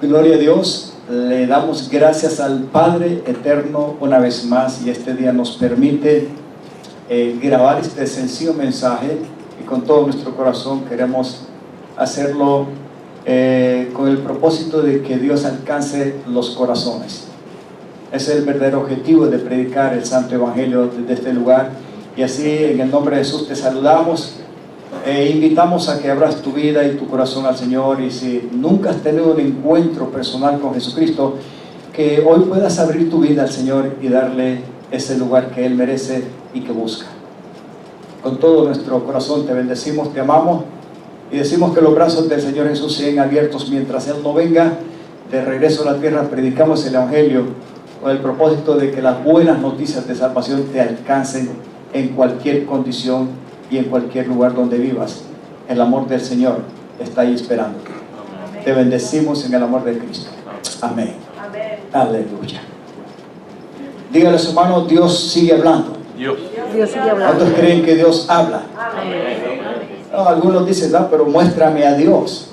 Gloria a Dios, le damos gracias al Padre Eterno una vez más, y este día nos permite grabar este sencillo mensaje, y con todo nuestro corazón queremos hacerlo con el propósito de que Dios alcance los corazones. Ese es el verdadero objetivo de predicar el Santo Evangelio desde este lugar. Y así, en el nombre de Jesús, te saludamos e invitamos a que abras tu vida y tu corazón al Señor. Y si nunca has tenido un encuentro personal con Jesucristo, que hoy puedas abrir tu vida al Señor y darle ese lugar que Él merece y que busca. Con todo nuestro corazón te bendecimos, te amamos y decimos que los brazos del Señor Jesús sean abiertos mientras Él no venga de regreso a la tierra. Predicamos el Evangelio con el propósito de que las buenas noticias de salvación te alcancen en cualquier condición y en cualquier lugar donde vivas. El amor del Señor está ahí esperando. Te bendecimos en el amor de Cristo. Amén. Amén. Aleluya. Dígale a su hermano: Dios sigue hablando. Dios sigue hablando. ¿Cuántos creen que Dios habla? No, algunos dicen, no, pero muéstrame a Dios.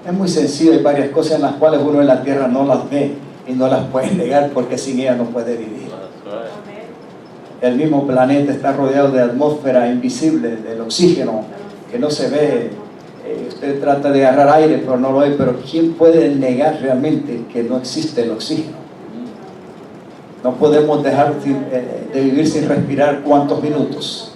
Es muy sencillo, hay varias cosas en las cuales uno en la tierra no las ve y no las puede negar, porque sin ella no puede vivir. El mismo planeta está rodeado de atmósfera invisible, del oxígeno que no se ve. Usted trata de agarrar aire, pero no lo ve. Pero ¿quién puede negar realmente que no existe el oxígeno? No podemos dejar de vivir sin respirar. ¿Cuántos minutos?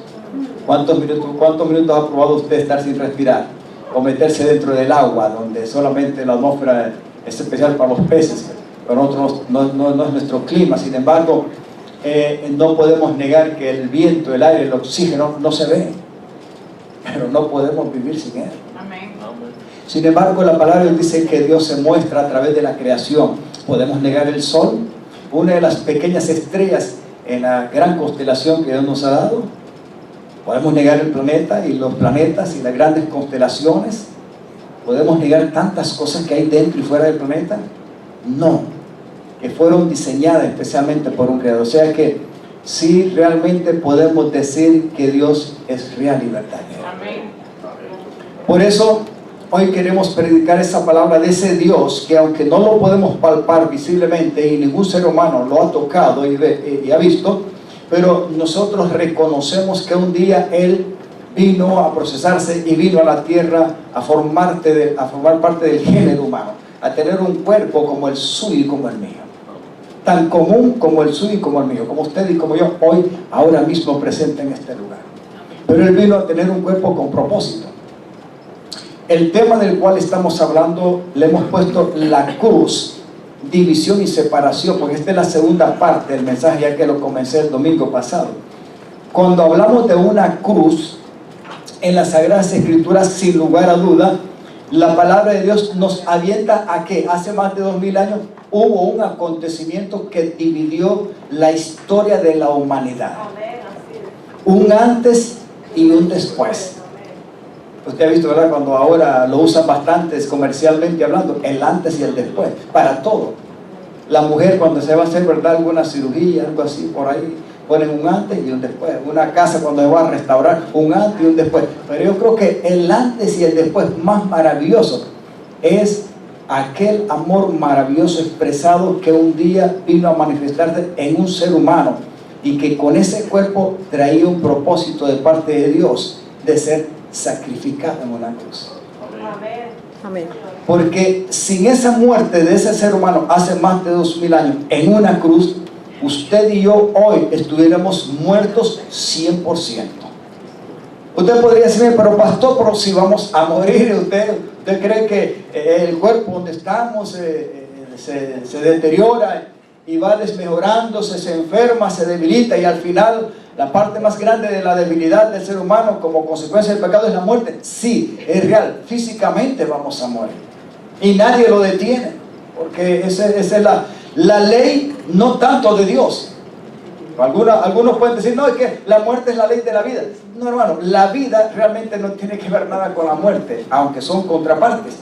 ¿Cuántos minutos ha probado usted estar sin respirar? O meterse dentro del agua, donde solamente la atmósfera es especial para los peces, pero nosotros no es nuestro clima. Sin embargo, no podemos negar que el viento, el aire, el oxígeno no se ve, pero no podemos vivir sin él. Amén. Sin embargo, la palabra dice que Dios se muestra a través de la creación. ¿Podemos negar el sol? Una de las pequeñas estrellas en la gran constelación que Dios nos ha dado. ¿Podemos negar el planeta y los planetas y las grandes constelaciones? ¿Podemos negar tantas cosas que hay dentro y fuera del planeta? No, que fueron diseñadas especialmente por un creador. O sea que sí, realmente podemos decir que Dios es real y verdadero. Amén. Por eso hoy queremos predicar esa palabra de ese Dios que, aunque no lo podemos palpar visiblemente y ningún ser humano lo ha tocado y ha visto, pero nosotros reconocemos que un día Él vino a procesarse y vino a la tierra a formar parte del género humano, a tener un cuerpo como el suyo y como el mío, tan común como el suyo y como el mío, como usted y como yo hoy, ahora mismo presente en este lugar. Pero Él vino a tener un cuerpo con propósito. El tema del cual estamos hablando le hemos puesto la cruz, división y separación, porque esta es la segunda parte del mensaje, ya que lo comencé el domingo pasado. Cuando hablamos de una cruz en las Sagradas Escrituras, sin lugar a duda, la palabra de Dios nos avienta a que hace más de 2000 años hubo un acontecimiento que dividió la historia de la humanidad. Un antes y un después. Usted ha visto, ¿verdad? Cuando ahora lo usan bastante comercialmente hablando, el antes y el después, para todo. La mujer, cuando se va a hacer, ¿verdad?, alguna cirugía, algo así, por ahí, ponen un antes y un después. Una casa, cuando se va a restaurar, un antes y un después. Pero yo creo que el antes y el después más maravilloso es aquel amor maravilloso expresado que un día vino a manifestarse en un ser humano, y que con ese cuerpo traía un propósito de parte de Dios de ser sacrificado en una cruz. Amén. Amén. Porque sin esa muerte de ese ser humano hace más de 2000 años en una cruz, usted y yo hoy estuviéramos muertos 100%. Usted podría decirme, pero pastor, pero si vamos a morir, ¿usted cree que el cuerpo donde estamos se deteriora y va desmejorándose, se enferma, se debilita, y al final la parte más grande de la debilidad del ser humano como consecuencia del pecado es la muerte? Sí, es real, físicamente vamos a morir y nadie lo detiene, porque esa es la ley, no tanto de Dios. Algunos pueden decir, no, es que la muerte es la ley de la vida. No, hermano, la vida realmente no tiene que ver nada con la muerte, aunque son contrapartes.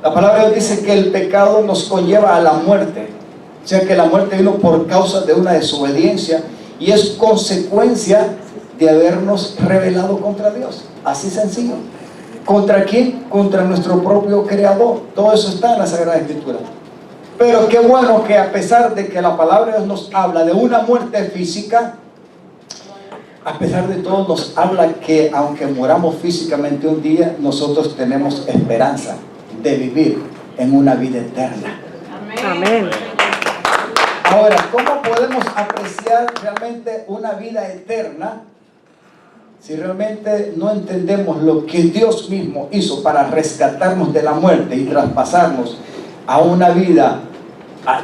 La palabra de Dios dice que el pecado nos conlleva a la muerte. O sea que la muerte vino por causa de una desobediencia y es consecuencia de habernos rebelado contra Dios. Así sencillo. ¿Contra quién? Contra nuestro propio Creador. Todo eso está en la Sagrada Escritura. Pero qué bueno que a pesar de que la palabra de Dios nos habla de una muerte física, a pesar de todo nos habla que aunque moramos físicamente un día, nosotros tenemos esperanza de vivir en una vida eterna. Amén. Ahora, ¿cómo podemos apreciar realmente una vida eterna si realmente no entendemos lo que Dios mismo hizo para rescatarnos de la muerte y traspasarnos a una vida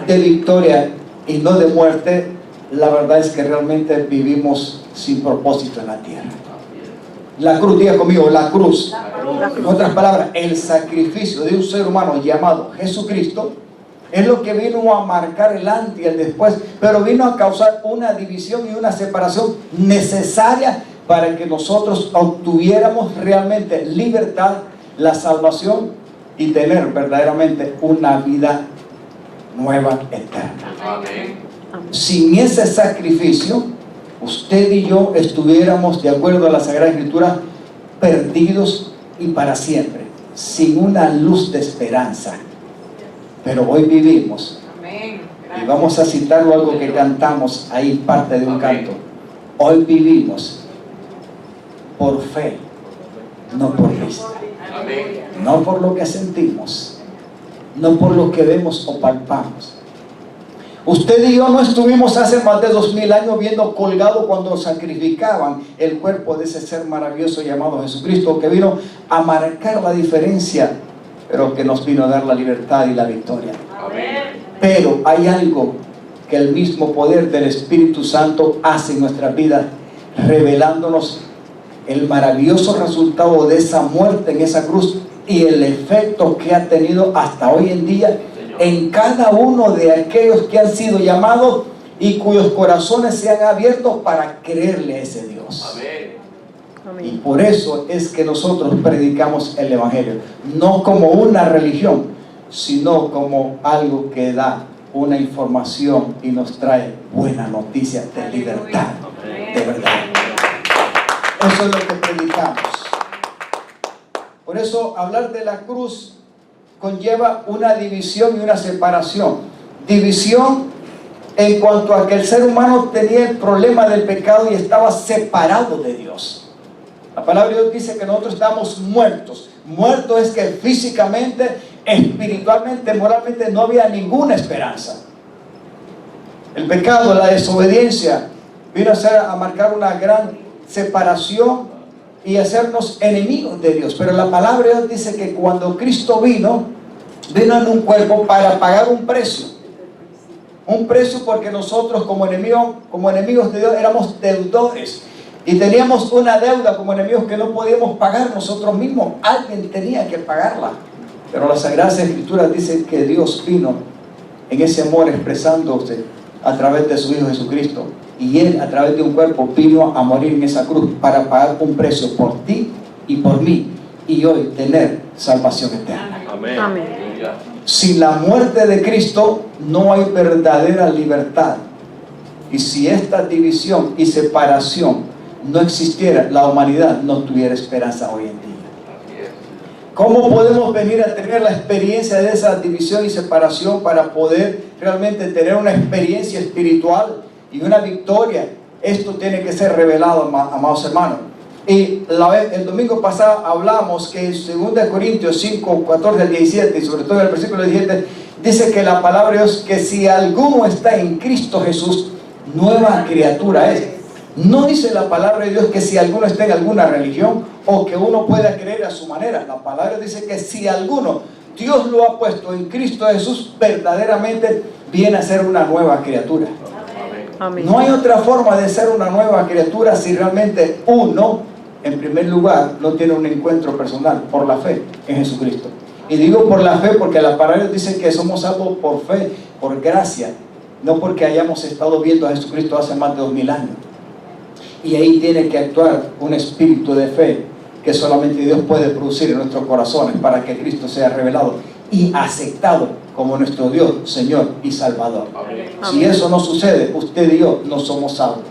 de victoria y no de muerte? La verdad es que realmente vivimos sin propósito en la tierra. La cruz, diga conmigo, la cruz. En otras palabras, el sacrificio de un ser humano llamado Jesucristo es lo que vino a marcar el antes y el después, pero vino a causar una división y una separación necesaria para que nosotros obtuviéramos realmente libertad, la salvación y tener verdaderamente una vida nueva, eterna. Amén. Sin ese sacrificio, usted y yo estuviéramos, de acuerdo a la Sagrada Escritura, perdidos y para siempre, sin una luz de esperanza. Pero hoy vivimos. Y vamos a citarlo, algo que cantamos ahí, parte de un canto. Hoy vivimos por fe, no por vista. No por lo que sentimos, no por lo que vemos o palpamos. Usted y yo no estuvimos hace más de 2000 años viendo colgado cuando sacrificaban el cuerpo de ese ser maravilloso llamado Jesucristo, que vino a marcar la diferencia, pero que nos vino a dar la libertad y la victoria. Pero hay algo que el mismo poder del Espíritu Santo hace en nuestras vidas, revelándonos el maravilloso resultado de esa muerte en esa cruz y el efecto que ha tenido hasta hoy en día en cada uno de aquellos que han sido llamados y cuyos corazones se han abierto para creerle a ese Dios. Amén. Y por eso es que nosotros predicamos el Evangelio, no como una religión, sino como algo que da una información y nos trae buena noticia de libertad, de verdad. Eso es lo que predicamos. Por eso hablar de la cruz conlleva una división y una separación. División en cuanto a que el ser humano tenía el problema del pecado y estaba separado de Dios. La palabra de Dios dice que nosotros estamos muertos. Muerto es que físicamente, espiritualmente, moralmente no había ninguna esperanza. El pecado, la desobediencia vino a marcar una gran separación y hacernos enemigos de Dios. Pero la palabra de Dios dice que cuando Cristo vino en un cuerpo para pagar un precio. Un precio porque nosotros como enemigos de Dios éramos deudores. Y teníamos una deuda como enemigos que no podíamos pagar nosotros mismos. Alguien tenía que pagarla. Pero las Sagradas Escrituras dicen que Dios vino en ese amor expresándose a través de su Hijo Jesucristo. Y Él a través de un cuerpo vino a morir en esa cruz para pagar un precio por ti y por mí. Y hoy tener salvación eterna. Amén. Amén. Sin la muerte de Cristo no hay verdadera libertad. Y si esta división y separación no existiera, la humanidad no tuviera esperanza hoy en día. ¿Cómo podemos venir a tener la experiencia de esa división y separación para poder realmente tener una experiencia espiritual y una victoria? Esto tiene que ser revelado, amados hermanos. Y el domingo pasado hablamos que en 2 Corintios 5, 14 al 17, y sobre todo en el versículo 17, dice que la palabra de Dios, que si alguno está en Cristo Jesús, nueva criatura es. No dice la palabra de Dios que si alguno está en alguna religión o que uno pueda creer a su manera. La palabra dice que si alguno, Dios lo ha puesto en Cristo Jesús, verdaderamente viene a ser una nueva criatura. Amén. No hay otra forma de ser una nueva criatura si realmente uno, en primer lugar, no tiene un encuentro personal por la fe en Jesucristo. Y digo por la fe porque la palabra dice que somos salvos por fe, por gracia, no porque hayamos estado viendo a Jesucristo hace más de 2000 años. Y ahí tiene que actuar un espíritu de fe que solamente Dios puede producir en nuestros corazones para que Cristo sea revelado y aceptado como nuestro Dios, Señor y Salvador. Amén. Si eso no sucede, usted y yo no somos salvos.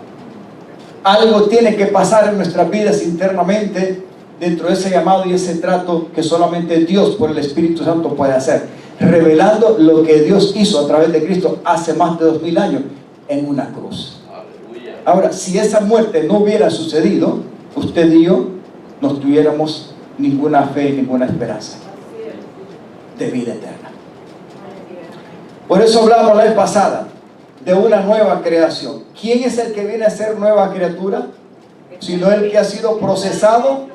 Algo tiene que pasar en nuestras vidas internamente dentro de ese llamado y ese trato que solamente Dios por el Espíritu Santo puede hacer, revelando lo que Dios hizo a través de Cristo hace más de 2000 años en una cruz. Ahora, si esa muerte no hubiera sucedido, usted y yo no tuviéramos ninguna fe y ninguna esperanza de vida eterna. Por eso hablamos la vez pasada de una nueva creación. ¿Quién es el que viene a ser nueva criatura? Sino el que ha sido procesado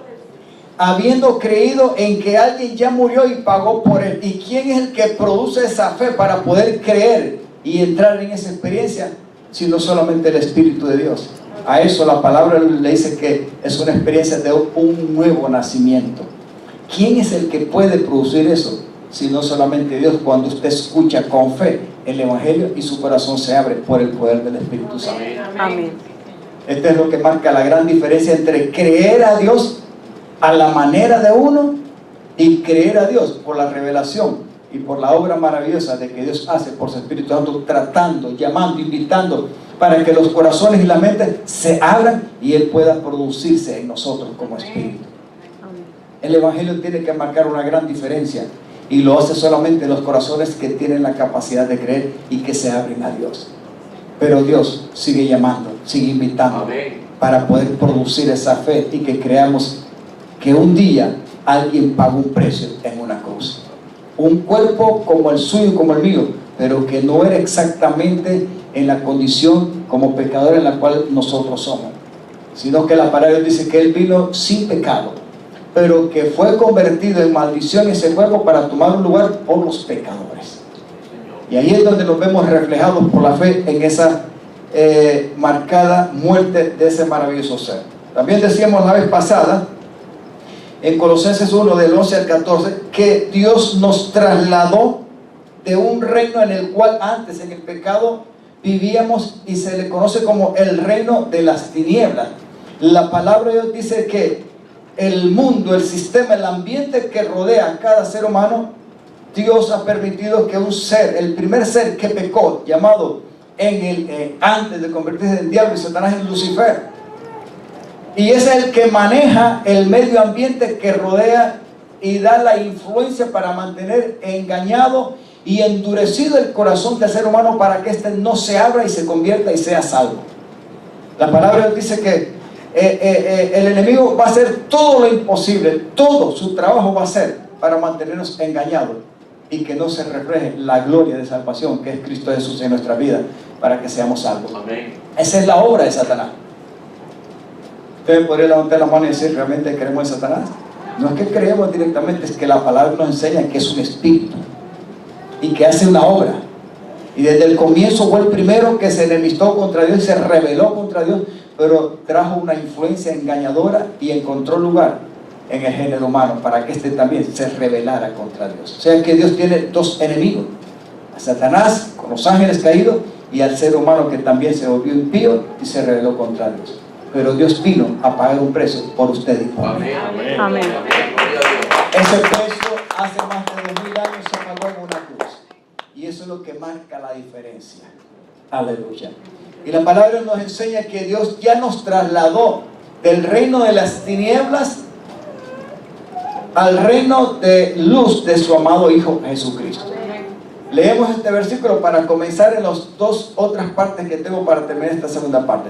habiendo creído en que alguien ya murió y pagó por él. ¿Y quién es el que produce esa fe para poder creer y entrar en esa experiencia? Sino solamente el Espíritu de Dios. A eso la palabra le dice que es una experiencia de un nuevo nacimiento. ¿Quién es el que puede producir eso? Sino solamente Dios, cuando usted escucha con fe el Evangelio y su corazón se abre por el poder del Espíritu Santo. Amén. Esto es lo que marca la gran diferencia entre creer a Dios a la manera de uno y creer a Dios por la revelación y por la obra maravillosa de que Dios hace por su Espíritu Santo, tratando, llamando, invitando para que los corazones y la mente se abran y Él pueda producirse en nosotros como Espíritu. El Evangelio tiene que marcar una gran diferencia y lo hace solamente los corazones que tienen la capacidad de creer y que se abren a Dios. Pero Dios sigue llamando, sigue invitando para poder producir esa fe y que creamos que un día alguien pagó un precio en una cruz. Un cuerpo como el suyo, como el mío, pero que no era exactamente en la condición como pecador en la cual nosotros somos, sino que la palabra dice que Él vino sin pecado, pero que fue convertido en maldición ese cuerpo para tomar un lugar por los pecadores. Y ahí es donde nos vemos reflejados por la fe en esa marcada muerte de ese maravilloso ser. También decíamos la vez pasada en Colosenses 1 del 11 al 14 que Dios nos trasladó de un reino en el cual antes en el pecado vivíamos y se le conoce como el reino de las tinieblas. La palabra de Dios dice que el mundo, el sistema, el ambiente que rodea a cada ser humano, Dios ha permitido que un ser, el primer ser que pecó, llamado antes de convertirse en diablo y Satanás, en Lucifer, y es el que maneja el medio ambiente que rodea y da la influencia para mantener engañado y endurecido el corazón del ser humano para que éste no se abra y se convierta y sea salvo. La palabra dice que el enemigo va a hacer todo lo imposible, todo su trabajo va a ser para mantenernos engañados y que no se refleje la gloria de salvación que es Cristo Jesús en nuestra vida para que seamos salvos. Amén. Esa es la obra de Satanás. Ustedes podrían levantar la mano y decir, ¿realmente creemos en Satanás? No es que creemos directamente, es que la palabra nos enseña que es un espíritu y que hace una obra. Y desde el comienzo fue el primero que se enemistó contra Dios y se rebeló contra Dios, pero trajo una influencia engañadora y encontró lugar en el género humano para que éste también se rebelara contra Dios. O sea que Dios tiene dos enemigos: a Satanás con los ángeles caídos y al ser humano que también se volvió impío y se rebeló contra Dios. Pero Dios vino a pagar un precio por usted y por mí. Amén. Amén. Ese precio hace más de 2000 años se pagó en una cruz. Y eso es lo que marca la diferencia. Aleluya. Y la palabra nos enseña que Dios ya nos trasladó del reino de las tinieblas al reino de luz de su amado Hijo Jesucristo. Leemos este versículo para comenzar en las dos otras partes que tengo para terminar esta segunda parte.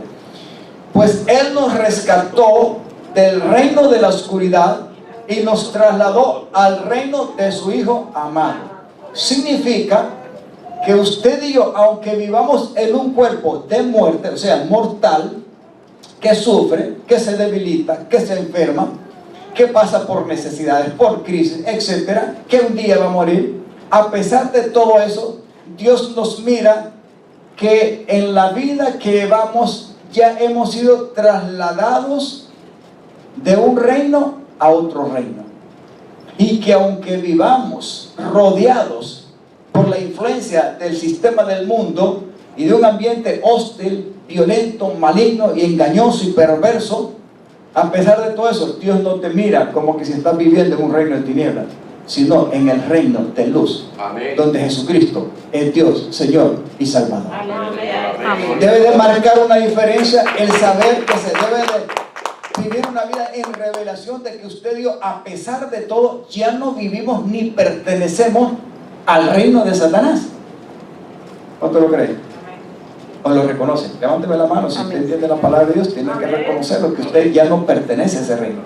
Pues Él nos rescató del reino de la oscuridad y nos trasladó al reino de su Hijo amado. Significa que usted y yo, aunque vivamos en un cuerpo de muerte, o sea, mortal, que sufre, que se debilita, que se enferma, que pasa por necesidades, por crisis, etcétera, que un día va a morir, a pesar de todo eso, Dios nos mira que en la vida que llevamos ya hemos sido trasladados de un reino a otro reino, y que aunque vivamos rodeados por la influencia del sistema del mundo y de un ambiente hostil, violento, maligno y engañoso y perverso, a pesar de todo eso, Dios no te mira como que si estás viviendo en un reino de tinieblas, sino en el reino de luz. Amén. Donde Jesucristo es Dios, Señor y Salvador. Amén. Debe de marcar una diferencia el saber que se debe de vivir una vida en revelación de que usted y yo, a pesar de todo, ya no vivimos ni pertenecemos al reino de Satanás. ¿Cuánto lo creen? ¿O lo reconocen? Levánteme la mano. Si usted entiende la palabra de Dios, tiene que reconocerlo, que usted ya no pertenece a ese reino.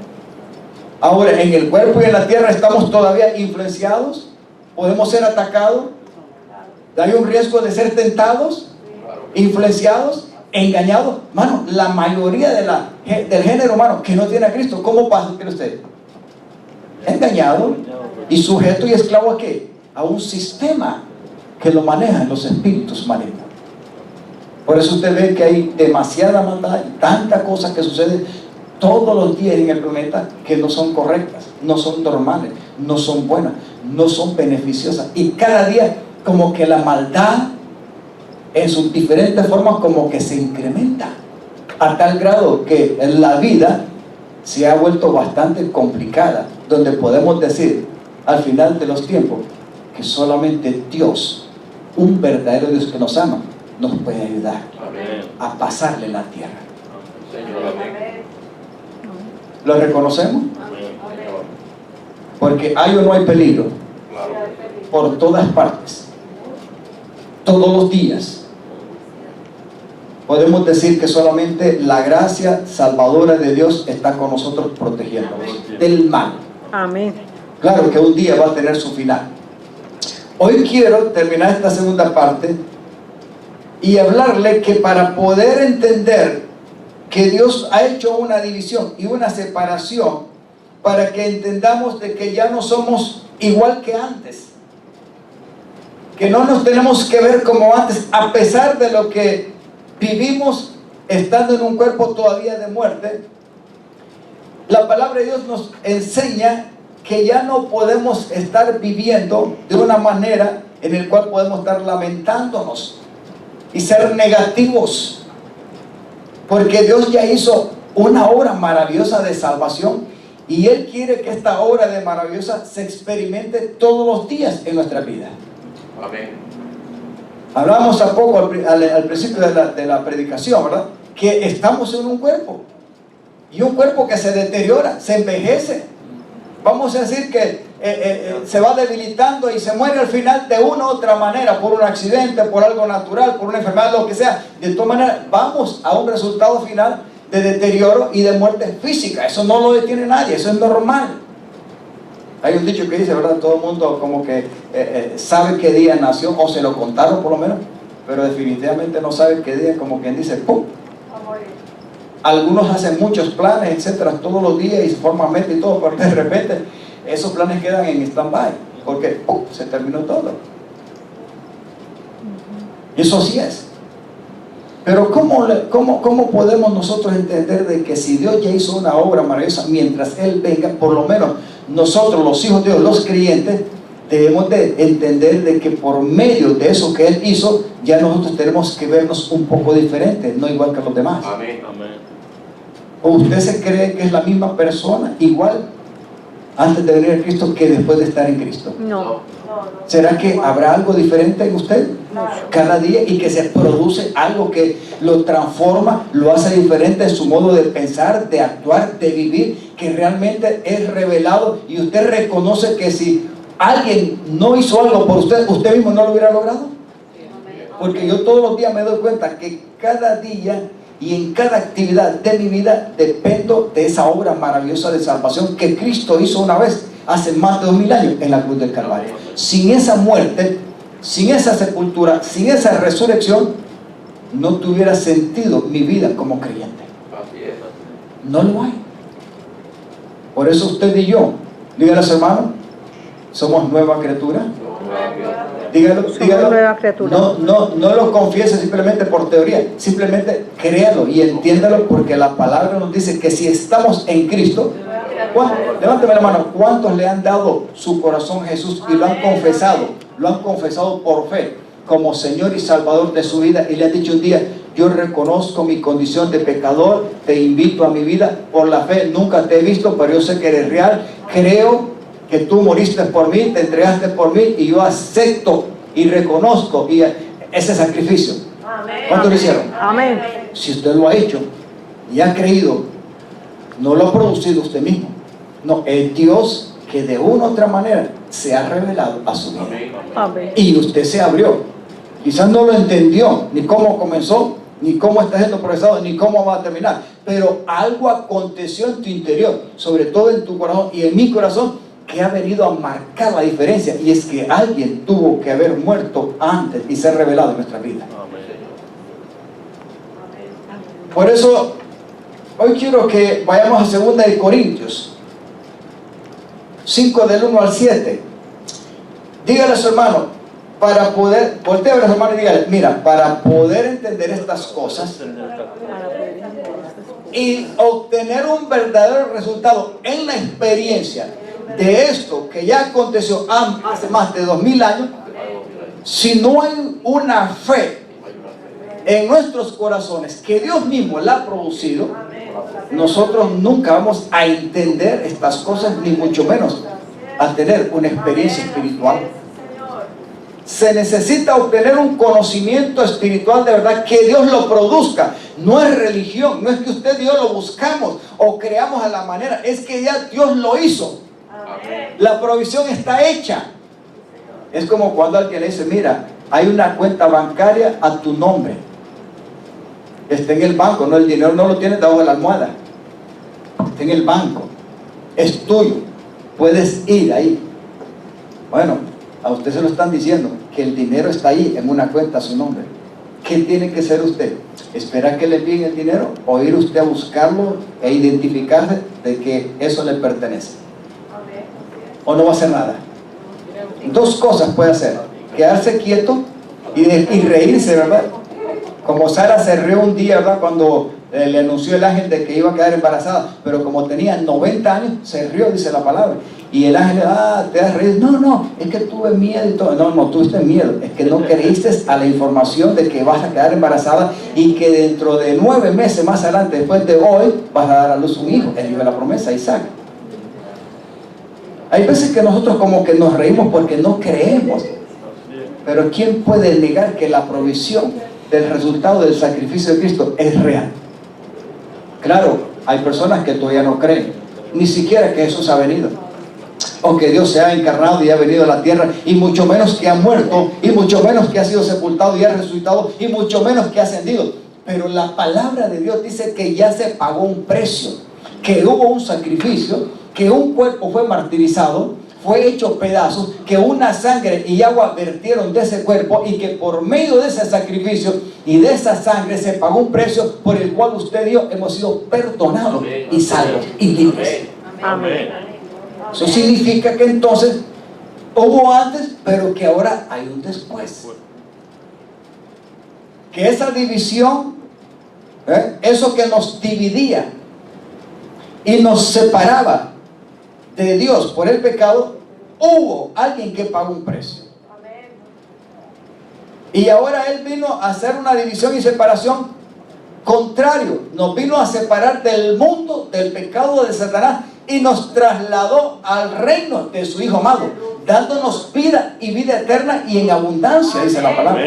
Ahora, en el cuerpo y en la tierra estamos todavía influenciados, podemos ser atacados, hay un riesgo de ser tentados, influenciados, engañados. Mano, la mayoría del género humano que no tiene a Cristo, ¿cómo pasa? ¿Cree usted? Engañado y sujeto y esclavo a qué? A un sistema que lo manejan los espíritus malignos. Por eso usted ve que hay demasiada maldad, tanta cosa que sucede todos los días en el planeta que no son correctas, no son normales, no son buenas, no son beneficiosas. Y cada día como que la maldad en sus diferentes formas como que se incrementa a tal grado que la vida se ha vuelto bastante complicada, donde podemos decir al final de los tiempos que solamente Dios, un verdadero Dios que nos ama, nos puede ayudar a pasarle la tierra. ¿Lo reconocemos? Porque hay o no hay peligro por todas partes, todos los días. Podemos decir que solamente la gracia salvadora de Dios está con nosotros, protegiéndonos del mal. Amén. Claro que un día va a tener su final. Hoy quiero terminar esta segunda parte y hablarle que para poder entender que Dios ha hecho una división y una separación, para que entendamos de que ya no somos igual que antes, que no nos tenemos que ver como antes, a pesar de lo que vivimos estando en un cuerpo todavía de muerte. La palabra de Dios nos enseña que ya no podemos estar viviendo de una manera en la cual podemos estar lamentándonos y ser negativos, porque Dios ya hizo una obra maravillosa de salvación y Él quiere que esta obra de maravillosa se experimente todos los días en nuestra vida. Amén. Hablamos a poco al principio de la predicación, ¿verdad? Que estamos en un cuerpo, y un cuerpo que se deteriora, se envejece. Vamos a decir que se va debilitando y se muere al final de una u otra manera, por un accidente, por algo natural, por una enfermedad, lo que sea. De todas maneras, vamos a un resultado final de deterioro y de muerte física. Eso no lo detiene nadie, eso es normal. Hay un dicho que dice, ¿verdad? Todo el mundo como que sabe qué día nació, o se lo contaron por lo menos, pero definitivamente no sabe qué día, como quien dice, ¡pum! Algunos hacen muchos planes, etcétera, todos los días y se forman metas y todo, pero de repente esos planes quedan en stand-by, porque ¡pum!, se terminó todo. Y eso sí es. Pero ¿cómo podemos nosotros entender de que si Dios ya hizo una obra maravillosa, mientras Él venga, por lo menos nosotros, los hijos de Dios, los creyentes, debemos de entender de que por medio de eso que Él hizo, ya nosotros tenemos que vernos un poco diferentes, no igual que los demás? Amén. Amén. ¿O usted se cree que es la misma persona, igual, antes de venir a Cristo que después de estar en Cristo? No. ¿Será que habrá algo diferente en usted cada día y que se produce algo que lo transforma, lo hace diferente en su modo de pensar, de actuar, de vivir, que realmente es revelado y usted reconoce que si alguien no hizo algo por usted, usted mismo no lo hubiera logrado? Porque yo todos los días me doy cuenta que cada día y en cada actividad de mi vida dependo de esa obra maravillosa de salvación que Cristo hizo una vez hace más de 2000 años en la cruz del Calvario. Sin esa muerte, sin esa sepultura, sin esa resurrección, no tuviera sentido mi vida como creyente. No lo hay. Por eso usted y yo, dígale a su hermano, somos nueva criatura. Dígalo. Nueva criatura. No lo confiese simplemente por teoría, simplemente créalo y entiéndalo, porque la palabra nos dice que si estamos en Cristo, levánteme la mano, ¿cuántos le han dado su corazón a Jesús y lo han confesado por fe como Señor y Salvador de su vida, y le han dicho un día, yo reconozco mi condición de pecador, te invito a mi vida por la fe, nunca te he visto, pero yo sé que eres real, creo que tú moriste por mí, te entregaste por mí y yo acepto y reconozco ese sacrificio? ¿Cuántos lo hicieron? Amén. Si usted lo ha hecho y ha creído, No lo ha producido usted mismo. No, es Dios que de una u otra manera se ha revelado a su vida. Amén. Y usted se abrió. Quizás no lo entendió, ni cómo comenzó, ni cómo está siendo procesado, ni cómo va a terminar. Pero algo aconteció en tu interior, sobre todo en tu corazón y en mi corazón, que ha venido a marcar la diferencia. Y es que alguien tuvo que haber muerto antes y ser revelado en nuestra vida. Por eso, hoy quiero que vayamos a 2 de Corintios 5 del 1 al 7. Dígale a su hermano, para poder, voltea a ver a su hermano y dígale, mira, para poder entender estas cosas y obtener un verdadero resultado en la experiencia de esto que ya aconteció hace más de 2000 años, si no hay una fe en nuestros corazones que Dios mismo la ha producido, nosotros nunca vamos a entender estas cosas, ni mucho menos a tener una experiencia espiritual. Se necesita obtener un conocimiento espiritual de verdad, que Dios lo produzca. No es religión, no es que usted y yo lo buscamos o creamos a la manera, es que ya Dios lo hizo. La provisión está hecha. Es como cuando alguien le dice, mira, hay una cuenta bancaria a tu nombre, está en el banco, no, el dinero no lo tienes debajo de la almohada, está en el banco, es tuyo, puedes ir ahí. Bueno, a usted se lo están diciendo, que el dinero está ahí en una cuenta a su nombre. ¿Qué tiene que hacer usted? ¿Esperar que le envíen el dinero o ir usted a buscarlo e identificarse de que eso le pertenece? ¿O no va a hacer nada? Dos cosas puede hacer: quedarse quieto y reírse, ¿verdad? Como Sara se rió un día, ¿verdad?, cuando le anunció el ángel de que iba a quedar embarazada, pero como tenía 90 años, se rió, dice la palabra. Y el ángel, te has reído. No, es que tuve miedo y todo. No tuviste miedo, es que no creíste a la información de que vas a quedar embarazada y que dentro de 9 meses más adelante, después de hoy, vas a dar a luz un hijo, el hijo de la promesa, Isaac. Hay veces que nosotros como que nos reímos porque no creemos, pero ¿quién puede negar que la provisión del resultado del sacrificio de Cristo es real? Claro, hay personas que todavía no creen, ni siquiera que Jesús ha venido, o que Dios se ha encarnado y ha venido a la tierra, y mucho menos que ha muerto, y mucho menos que ha sido sepultado y ha resucitado, y mucho menos que ha ascendido. Pero la palabra de Dios dice que ya se pagó un precio, que hubo un sacrificio, que un cuerpo fue martirizado, fue hecho pedazos, que una sangre y agua vertieron de ese cuerpo, y que por medio de ese sacrificio y de esa sangre se pagó un precio por el cual usted y yo hemos sido perdonados y salvos y libres. Amén. Eso significa que entonces hubo antes, pero que ahora hay un después. Que esa división, eso que nos dividía y nos separaba de Dios por el pecado, hubo alguien que pagó un precio. Y ahora Él vino a hacer una división y separación contrario. Nos vino a separar del mundo, del pecado de Satanás, y nos trasladó al reino de su Hijo amado, dándonos vida y vida eterna y en abundancia, dice la palabra.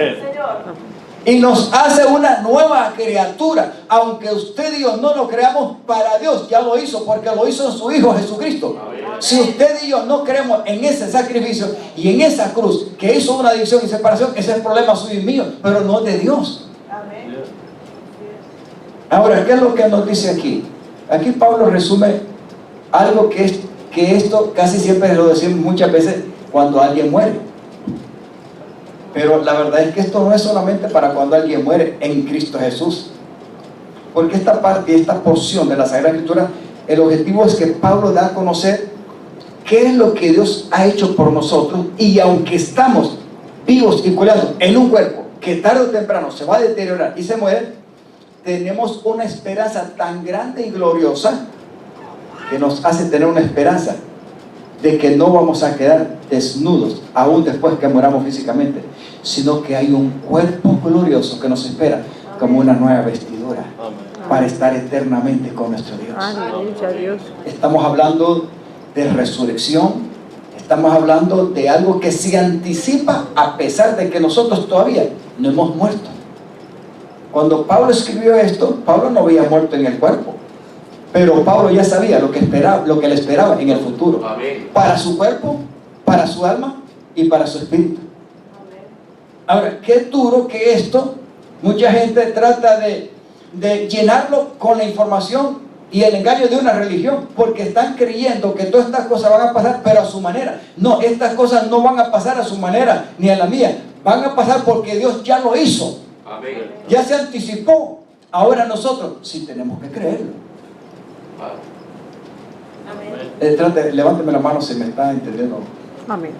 Y nos hace una nueva criatura. Aunque usted y yo no lo creamos, para Dios ya lo hizo, porque lo hizo en su Hijo Jesucristo. Si usted y yo no creemos en ese sacrificio y en esa cruz que hizo una división y separación, ese es el problema suyo y mío, pero no de Dios. Ahora, ¿qué es lo que nos dice aquí? Aquí Pablo resume algo que esto casi siempre lo decimos muchas veces cuando alguien muere. Pero la verdad es que esto no es solamente para cuando alguien muere en Cristo Jesús. Porque esta parte, esta porción de la Sagrada Escritura, el objetivo es que Pablo da a conocer qué es lo que Dios ha hecho por nosotros. Y aunque estamos vivos y coleando en un cuerpo que tarde o temprano se va a deteriorar y se muere, tenemos una esperanza tan grande y gloriosa que nos hace tener una esperanza de que no vamos a quedar desnudos aún después que moramos físicamente, sino que hay un cuerpo glorioso que nos espera como una nueva vestidura para estar eternamente con nuestro Dios. Aleluya, Dios. Estamos hablando de resurrección, estamos hablando de algo que se anticipa a pesar de que nosotros todavía no hemos muerto. Cuando Pablo escribió esto, Pablo no había muerto en el cuerpo. Pero Pablo ya sabía lo que le esperaba en el futuro. Amén. Para su cuerpo, para su alma y para su espíritu. Ahora, qué duro que esto, mucha gente trata de llenarlo con la información y el engaño de una religión, porque están creyendo que todas estas cosas van a pasar, pero a su manera. No, estas cosas no van a pasar a su manera, ni a la mía. Van a pasar porque Dios ya lo hizo. Amén. Ya se anticipó. Ahora nosotros sí tenemos que creerlo. Amén. Levánteme la mano si me está entendiendo. Amén.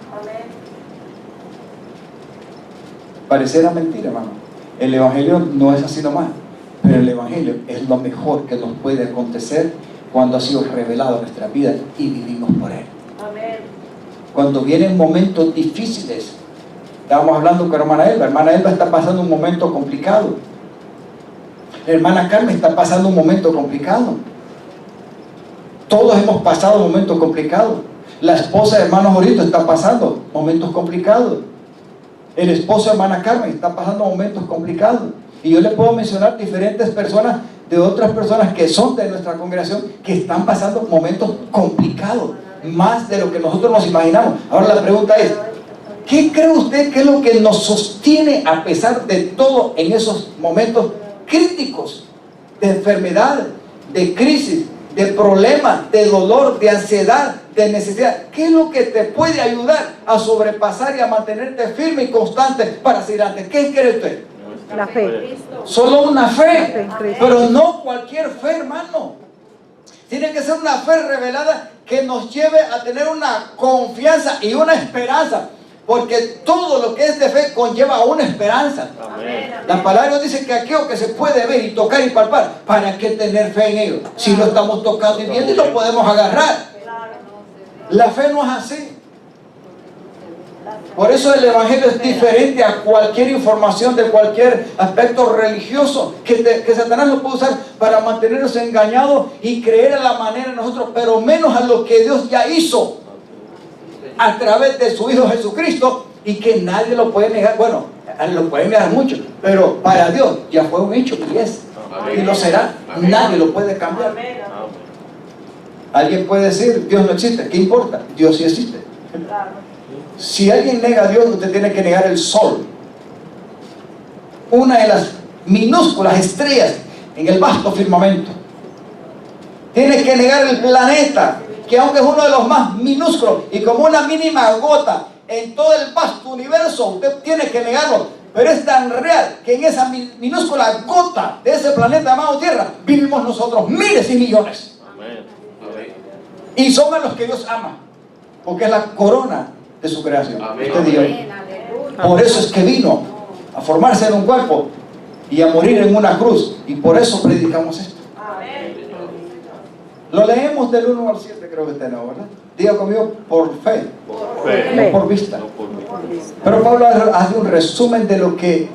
Pareciera mentira, hermano. El Evangelio no es así nomás, pero el Evangelio es lo mejor que nos puede acontecer cuando ha sido revelado en nuestra vida y vivimos por él. Amén. Cuando vienen momentos difíciles, estábamos hablando con hermana Elba está pasando un momento complicado. La hermana Carmen está pasando un momento complicado. Todos hemos pasado momentos complicados. La esposa de hermano Jorito está pasando momentos complicados. El esposo de hermana Carmen está pasando momentos complicados. Y yo le puedo mencionar diferentes personas, de otras personas que son de nuestra congregación, que están pasando momentos complicados, más de lo que nosotros nos imaginamos. Ahora la pregunta es, ¿qué cree usted que es lo que nos sostiene a pesar de todo en esos momentos críticos de enfermedad, de crisis, de problemas, de dolor, de ansiedad, de necesidad? ¿Qué es lo que te puede ayudar a sobrepasar y a mantenerte firme y constante para seguir adelante? ¿Qué cree usted? La fe. Solo una fe, fe en Cristo. pero no cualquier fe, hermano. Tiene que ser una fe revelada que nos lleve a tener una confianza y una esperanza, porque todo lo que es de fe conlleva una esperanza. Amén. La palabra dice que aquello que se puede ver y tocar y palpar, ¿para qué tener fe en ello? Si lo estamos tocando y viendo y lo podemos agarrar. La fe no es así. Por eso el Evangelio es diferente a cualquier información de cualquier aspecto religioso que Satanás lo puede usar para mantenernos engañados y creer a la manera de nosotros, pero menos a lo que Dios ya hizo a través de su Hijo Jesucristo, y que nadie lo puede negar. Bueno, lo pueden negar mucho, pero para Dios ya fue un hecho y es, y lo será. Nadie lo puede cambiar. Alguien puede decir, Dios no existe. ¿Qué importa? Dios sí existe. Si alguien nega a Dios, usted tiene que negar el sol, una de las minúsculas estrellas en el vasto firmamento. Tiene que negar el planeta, que aunque es uno de los más minúsculos y como una mínima gota en todo el vasto universo, usted tiene que negarlo. Pero es tan real que en esa minúscula gota de ese planeta llamado Tierra vivimos nosotros miles y millones. Amén. Amén. Y son a los que Dios ama, porque es la corona de su creación. Amén. Usted diga, por eso es que vino a formarse en un cuerpo y a morir en una cruz. Y por eso predicamos esto. Lo leemos del 1 al 7, creo que tenemos, ¿verdad? Diga conmigo, por fe, Por fe. no por vista. No por vista. Pero Pablo hace un resumen de lo que,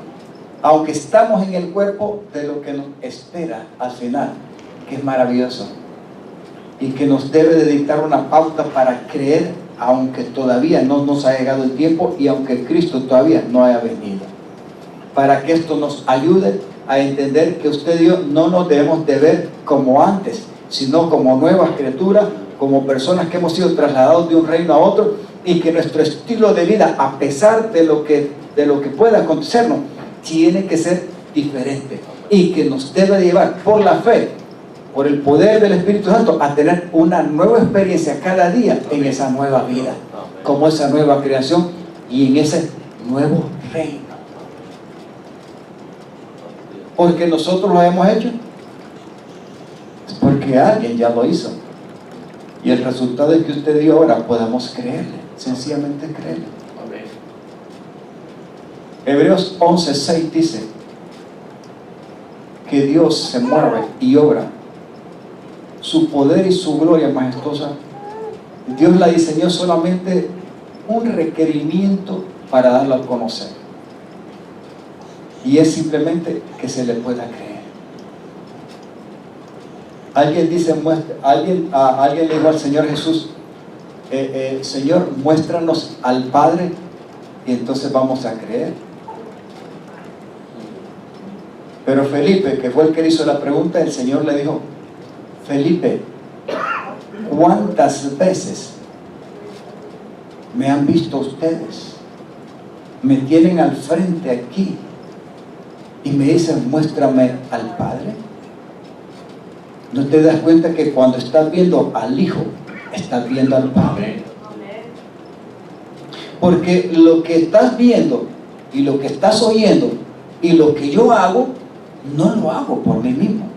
aunque estamos en el cuerpo, de lo que nos espera al final, que es maravilloso y que nos debe de dictar una pauta para creer, aunque todavía no nos ha llegado el tiempo y aunque Cristo todavía no haya venido, para que esto nos ayude a entender que usted y yo no nos debemos de ver como antes, sino como nuevas criaturas, como personas que hemos sido trasladados de un reino a otro, y que nuestro estilo de vida, a pesar de lo que pueda acontecernos, tiene que ser diferente, y que nos debe de llevar por la fe, por el poder del Espíritu Santo, a tener una nueva experiencia cada día en esa nueva vida, como esa nueva creación y en ese nuevo reino. Porque nosotros lo hemos hecho, es porque alguien ya lo hizo, y el resultado es que usted y yo ahora podamos creerle, sencillamente creerle. Amén. Hebreos 11:6 dice que Dios se mueve y obra, su poder y su gloria majestuosa. Dios la diseñó solamente un requerimiento para darla a conocer, y es simplemente que se le pueda creer. Alguien dice, alguien le dijo al Señor Jesús, Señor, muéstranos al Padre y entonces vamos a creer. Pero Felipe, que fue el que le hizo la pregunta, el Señor le dijo, Felipe, ¿cuántas veces me han visto ustedes? Me tienen al frente aquí y me dicen, muéstrame al Padre. ¿No te das cuenta que cuando estás viendo al Hijo, estás viendo al Padre? Porque lo que estás viendo y lo que estás oyendo y lo que yo hago, no lo hago por mí mismo.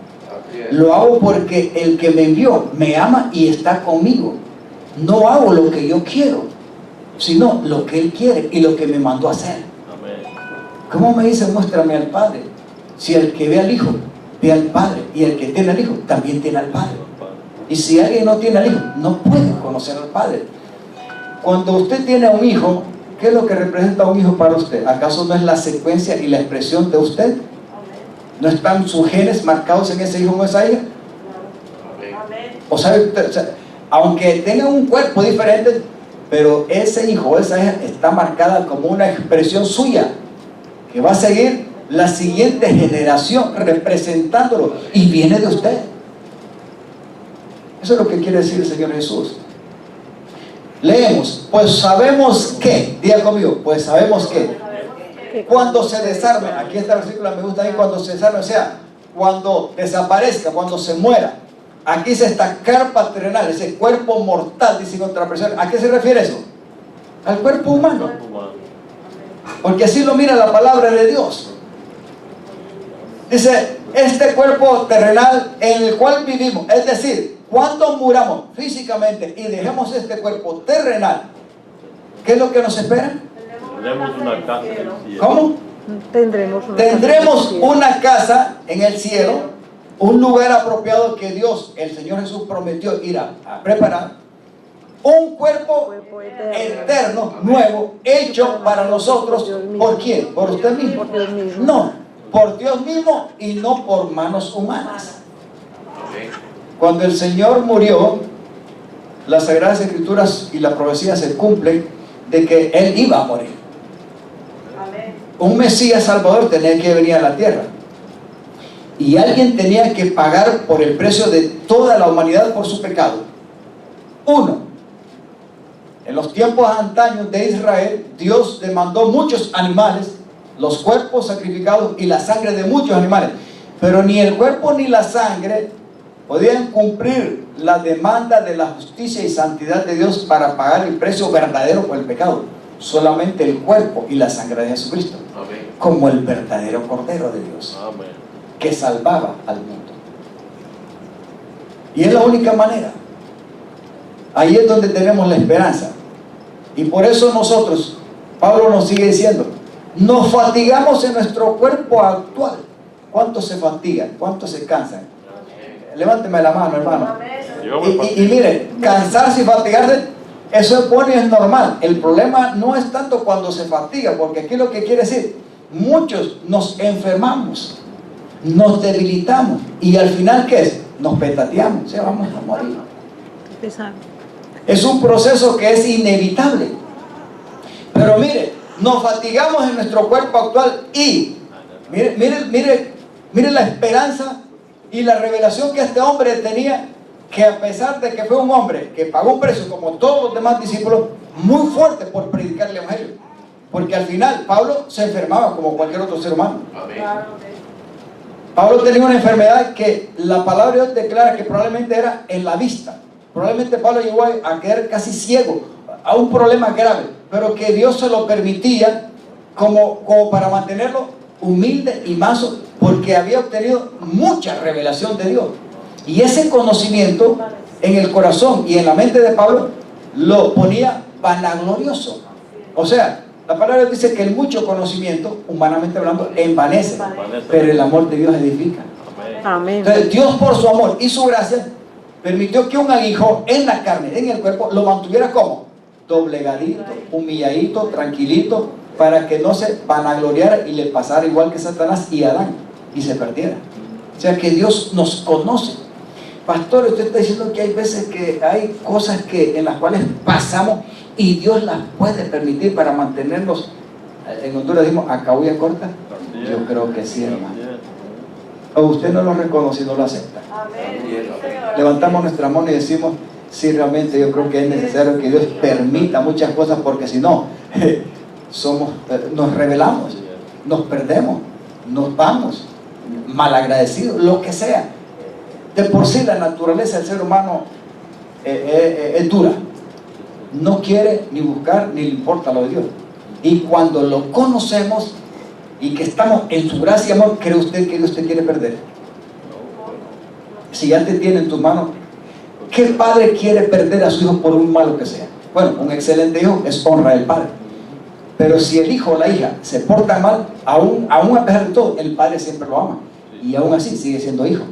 Lo hago porque el que me envió me ama y está conmigo. No hago lo que yo quiero, sino lo que Él quiere y lo que me mandó a hacer. ¿Cómo me dice, muéstrame al Padre? Si el que ve al Hijo, ve al Padre. Y el que tiene al Hijo, también tiene al Padre. Y si alguien no tiene al Hijo, no puede conocer al Padre. Cuando usted tiene a un hijo, ¿qué es lo que representa un hijo para usted? ¿Acaso no es la secuencia y la expresión de usted? ¿No están sus genes marcados en ese hijo o esa hija? O sabe usted, aunque tenga un cuerpo diferente, pero ese hijo o esa hija está marcada como una expresión suya, que va a seguir la siguiente generación representándolo, y viene de usted. Eso es lo que quiere decir el Señor Jesús. Leemos, pues sabemos que, diga conmigo, pues sabemos que cuando se desarme, aquí está el versículo, me gusta ahí, cuando se desarme, o sea, cuando desaparezca, cuando se muera. Aquí dice esta carpa terrenal, ese cuerpo mortal, dice otra persona. ¿A qué se refiere eso? Al cuerpo humano. Porque así lo mira la palabra de Dios. Dice, este cuerpo terrenal en el cual vivimos, es decir, cuando muramos físicamente y dejemos este cuerpo terrenal, ¿qué es lo que nos espera? Tendremos una casa en el cielo. ¿Cómo? Tendremos una casa en el cielo, un lugar apropiado que Dios, el Señor Jesús, prometió ir a preparar. Un cuerpo eterno, nuevo, hecho para nosotros. ¿Por quién? ¿Por usted mismo? No, por Dios mismo y no por manos humanas. Cuando el Señor murió, las Sagradas Escrituras y la profecía se cumplen de que Él iba a morir. Un Mesías Salvador tenía que venir a la tierra. Y alguien tenía que pagar por el precio de toda la humanidad por su pecado. Uno, en los tiempos antaños de Israel, Dios demandó muchos animales, los cuerpos sacrificados y la sangre de muchos animales. Pero ni el cuerpo ni la sangre podían cumplir la demanda de la justicia y santidad de Dios para pagar el precio verdadero por el pecado. Solamente el cuerpo y la sangre de Jesucristo. Amén. Como el verdadero Cordero de Dios. Amén. Que salvaba al mundo. Y es la única manera. Ahí es donde tenemos la esperanza. Y por eso nosotros, Pablo nos sigue diciendo, nos fatigamos en nuestro cuerpo actual. ¿Cuántos se fatigan? ¿Cuántos se cansan? Levánteme la mano, hermano. Y mire, cansarse y fatigarse, eso es bueno y es normal. El problema no es tanto cuando se fatiga, porque aquí lo que quiere decir, muchos nos enfermamos, nos debilitamos y al final, ¿qué es? Nos petateamos, o sea, vamos a morir. Es un proceso que es inevitable. Pero mire, nos fatigamos en nuestro cuerpo actual y mire la esperanza y la revelación que este hombre tenía, que a pesar de que fue un hombre que pagó un precio como todos los demás discípulos, muy fuerte por predicar el evangelio, porque al final Pablo se enfermaba como cualquier otro ser humano. Amén. Pablo tenía una enfermedad que la palabra de Dios declara que probablemente era en la vista. Probablemente Pablo llegó a quedar casi ciego, a un problema grave, pero que Dios se lo permitía como para mantenerlo humilde y manso, porque había obtenido mucha revelación de Dios. Y ese conocimiento en el corazón y en la mente de Pablo lo ponía vanaglorioso. O sea, la palabra dice que el mucho conocimiento, humanamente hablando, envanece, pero el amor de Dios edifica. Amén. Entonces Dios, por su amor y su gracia, permitió que un aguijón en la carne, en el cuerpo, lo mantuviera como doblegadito, humilladito, tranquilito, para que no se vanagloriara y le pasara igual que Satanás y Adán y se perdiera. O sea que Dios nos conoce. Pastor, usted está diciendo que hay veces que hay cosas en las cuales pasamos y Dios las puede permitir para mantenernos, en Honduras decimos, a cabulla corta. Yo creo que sí, hermano. o usted no lo reconoce y no lo acepta. Levantamos nuestra mano y decimos, sí, realmente yo creo que es necesario que Dios permita muchas cosas, porque si no, nos rebelamos, nos perdemos, nos vamos malagradecidos, lo que sea. De por sí la naturaleza del ser humano es dura, no quiere ni buscar ni le importa lo de Dios, y cuando lo conocemos y que estamos en su gracia y amor, ¿cree usted que Dios te quiere perder? Si ya te tiene en tus manos, ¿qué padre quiere perder a su hijo por un malo que sea? Bueno, un excelente hijo es honra del padre, pero si el hijo o la hija se porta mal, aún a pesar de todo, el padre siempre lo ama, y aún así sigue siendo hijo.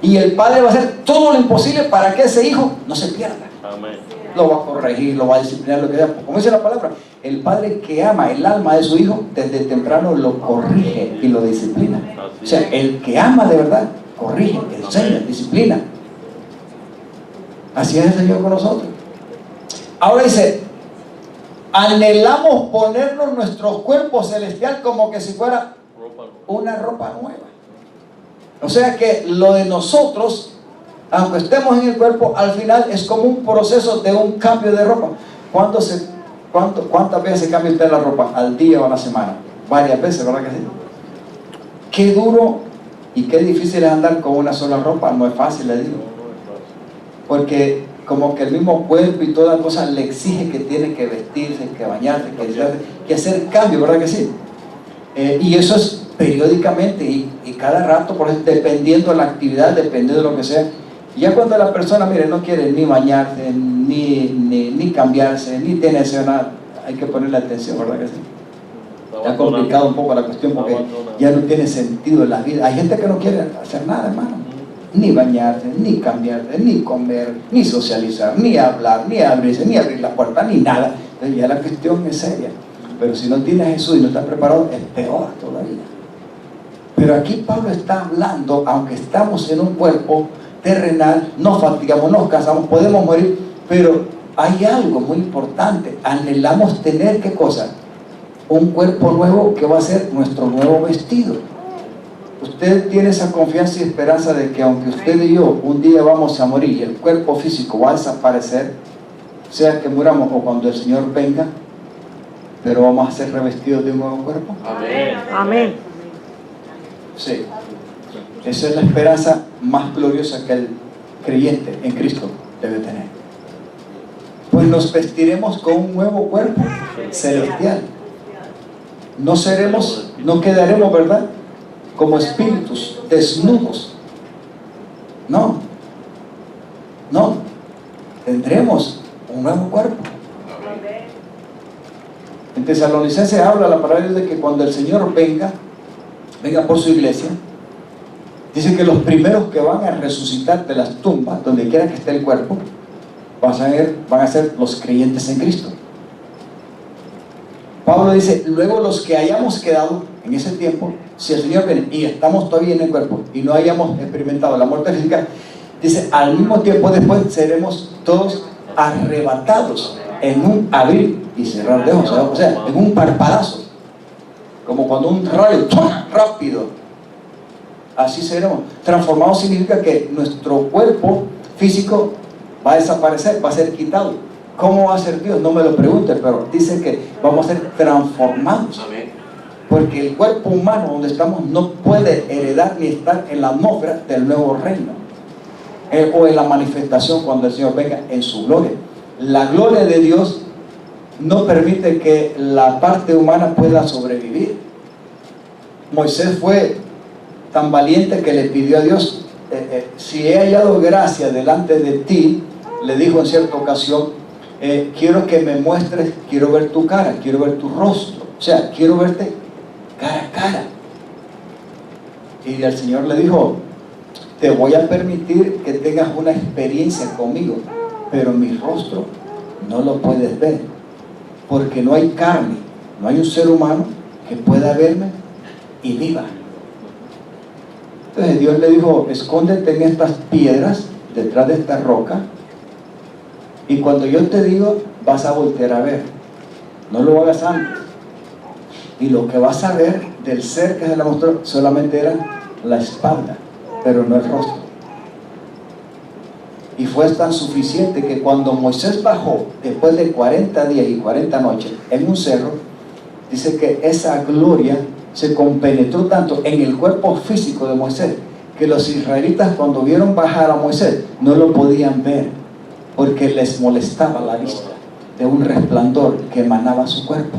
Y el padre va a hacer todo lo imposible para que ese hijo no se pierda. Amén. Lo va a corregir, lo va a disciplinar, lo que sea. Como dice la palabra, el padre que ama el alma de su hijo, desde temprano lo corrige y lo disciplina. O sea, el que ama de verdad, corrige, enseña, disciplina. Así es el Señor con nosotros. Ahora dice, anhelamos ponernos nuestro cuerpo celestial como que si fuera una ropa nueva. O sea que lo de nosotros, aunque estemos en el cuerpo, al final es como un proceso de un cambio de ropa. ¿Cuántas veces cambia usted la ropa? ¿Al día o a la semana? Varias veces, ¿verdad que sí? Qué duro y qué difícil es andar con una sola ropa. No es fácil, le digo, porque como que el mismo cuerpo y toda cosa le exige que tiene que vestirse, que bañarse, que hacer cambio, ¿verdad que sí? Y eso es periódicamente y cada rato, por ejemplo, dependiendo de la actividad, dependiendo de lo que sea. Y ya cuando la persona, mire, no quiere ni bañarse, ni cambiarse, ni tiene deseo nada, hay que ponerle atención, ¿verdad que sí? Está complicado un poco la cuestión, porque ya no tiene sentido en la vida. Hay gente que no quiere hacer nada, hermano, ni bañarse, ni cambiarse, ni comer, ni socializar, ni hablar, ni abrirse, ni abrir la puerta, ni nada. Entonces ya la cuestión es seria. Pero si no tiene a Jesús y no está preparado, es peor todavía. Pero aquí Pablo está hablando, aunque estamos en un cuerpo terrenal, nos fatigamos, nos cansamos, podemos morir, pero hay algo muy importante. Anhelamos tener, ¿qué cosa? Un cuerpo nuevo que va a ser nuestro nuevo vestido. Usted tiene esa confianza y esperanza de que aunque usted y yo un día vamos a morir y el cuerpo físico va a desaparecer, sea que muramos o cuando el Señor venga, pero vamos a ser revestidos de un nuevo cuerpo. Amén. Amén. Sí. Esa es la esperanza más gloriosa que el creyente en Cristo debe tener. Pues nos vestiremos con un nuevo cuerpo celestial. No quedaremos, ¿verdad?, como espíritus desnudos. No. Tendremos un nuevo cuerpo. En Tesalonicenses habla la palabra de que cuando el Señor venga por su iglesia, dice que los primeros que van a resucitar de las tumbas, donde quiera que esté el cuerpo, van a ser los creyentes en Cristo. Pablo dice, luego los que hayamos quedado en ese tiempo, si el Señor viene y estamos todavía en el cuerpo y no hayamos experimentado la muerte física, dice, al mismo tiempo después seremos todos arrebatados en un abrir y cerrar de ojos, o sea, en un parpadazo, como cuando un rayo rápido, así seremos transformados. Significa que nuestro cuerpo físico va a desaparecer, va a ser quitado. ¿Cómo va a ser Dios? No me lo pregunte, pero dice que vamos a ser transformados. Porque el cuerpo humano donde estamos no puede heredar ni estar en la atmósfera del nuevo reino, o en la manifestación cuando el Señor venga en su gloria. La gloria de Dios no permite que la parte humana pueda sobrevivir. Moisés fue tan valiente que le pidió a Dios, si he hallado gracia delante de ti, le dijo en cierta ocasión, quiero que me muestres, quiero ver tu cara, quiero ver tu rostro, o sea, quiero verte cara a cara. Y el Señor le dijo, te voy a permitir que tengas una experiencia conmigo, pero mi rostro no lo puedes ver, porque no hay carne, no hay un ser humano que pueda verme y viva. Entonces Dios le dijo, escóndete en estas piedras, detrás de esta roca, y cuando yo te digo, vas a voltear a ver. No lo hagas antes. Y lo que vas a ver del ser que se le mostró solamente era la espalda, pero no el rostro. Y fue tan suficiente que cuando Moisés bajó, después de 40 días y 40 noches, en un cerro, dice que esa gloria se compenetró tanto en el cuerpo físico de Moisés, que los israelitas cuando vieron bajar a Moisés, no lo podían ver, porque les molestaba la vista de un resplandor que emanaba su cuerpo.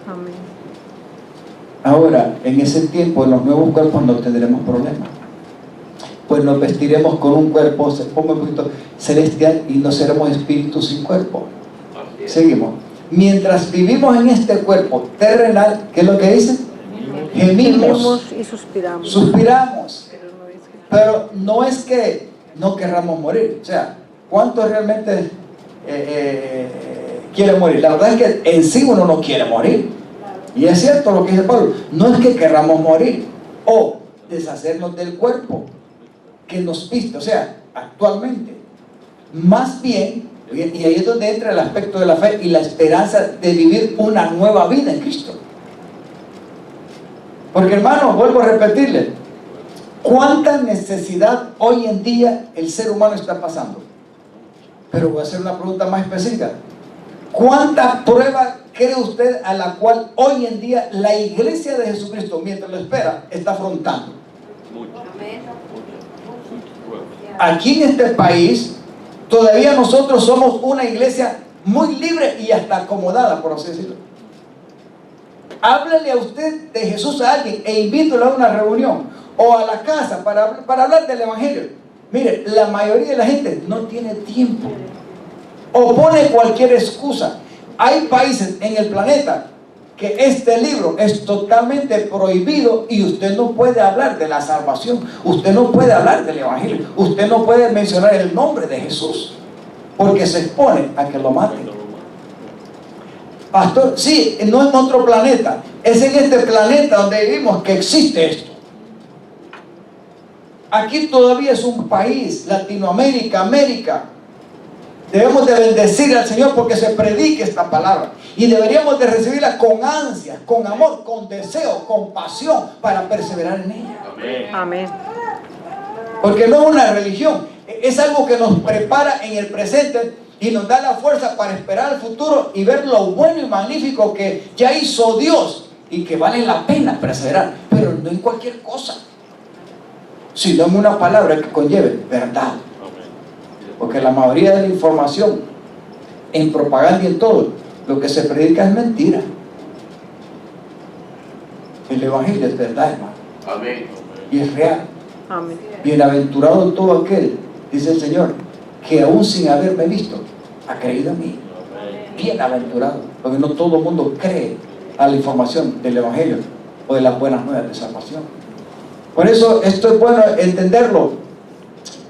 Amén. Ahora, en ese tiempo, en los nuevos cuerpos no tendremos problemas, pues nos vestiremos con un cuerpo, se ponga un poquito celestial, y no seremos espíritus sin cuerpo. Seguimos. Mientras vivimos en este cuerpo terrenal, ¿qué es lo que dice? Gemimos Y suspiramos. suspiramos, Pero no es que- pero no es que no querramos morir. O sea, ¿cuántos realmente quieren morir? La verdad es que en sí uno no quiere morir, y es cierto lo que dice Pablo, no es que queramos morir o deshacernos del cuerpo que nos viste, o sea, actualmente, más bien, y ahí es donde entra el aspecto de la fe y la esperanza de vivir una nueva vida en Cristo. Porque, hermano, vuelvo a repetirle, ¿cuánta necesidad hoy en día el ser humano está pasando? Pero voy a hacer una pregunta más específica. ¿Cuánta prueba cree usted a la cual hoy en día la iglesia de Jesucristo, mientras lo espera, está afrontando? Aquí en este país, todavía nosotros somos una iglesia muy libre y hasta acomodada, por así decirlo. Háblele a usted de Jesús a alguien e invítelo a una reunión o a la casa para hablar del evangelio. Mire, la mayoría de la gente no tiene tiempo o pone cualquier excusa. Hay países en el planeta que este libro es totalmente prohibido y usted no puede hablar de la salvación, usted no puede hablar del evangelio, usted no puede mencionar el nombre de Jesús, porque se expone a que lo maten. Pastor, sí, no en otro planeta, es en este planeta donde vivimos que existe esto. Aquí todavía es un país, Latinoamérica, América. Debemos de bendecir al Señor porque se predique esta palabra y deberíamos de recibirla con ansia, con amor, con deseo, con pasión para perseverar en ella. Amén. Porque no es una religión, es algo que nos prepara en el presente y nos da la fuerza para esperar el futuro y ver lo bueno y magnífico que ya hizo Dios y que vale la pena perseverar, pero no en cualquier cosa, sino en una palabra que conlleve verdad. Porque la mayoría de la información en propaganda y en todo lo que se predica es mentira. El evangelio es verdad, hermano. Amén. Y es real. Amén. Bienaventurado todo aquel, dice el Señor, que aún sin haberme visto ha creído en mí. Bienaventurado, porque no todo el mundo cree a la información del evangelio o de las buenas nuevas de salvación. Por eso esto es bueno entenderlo.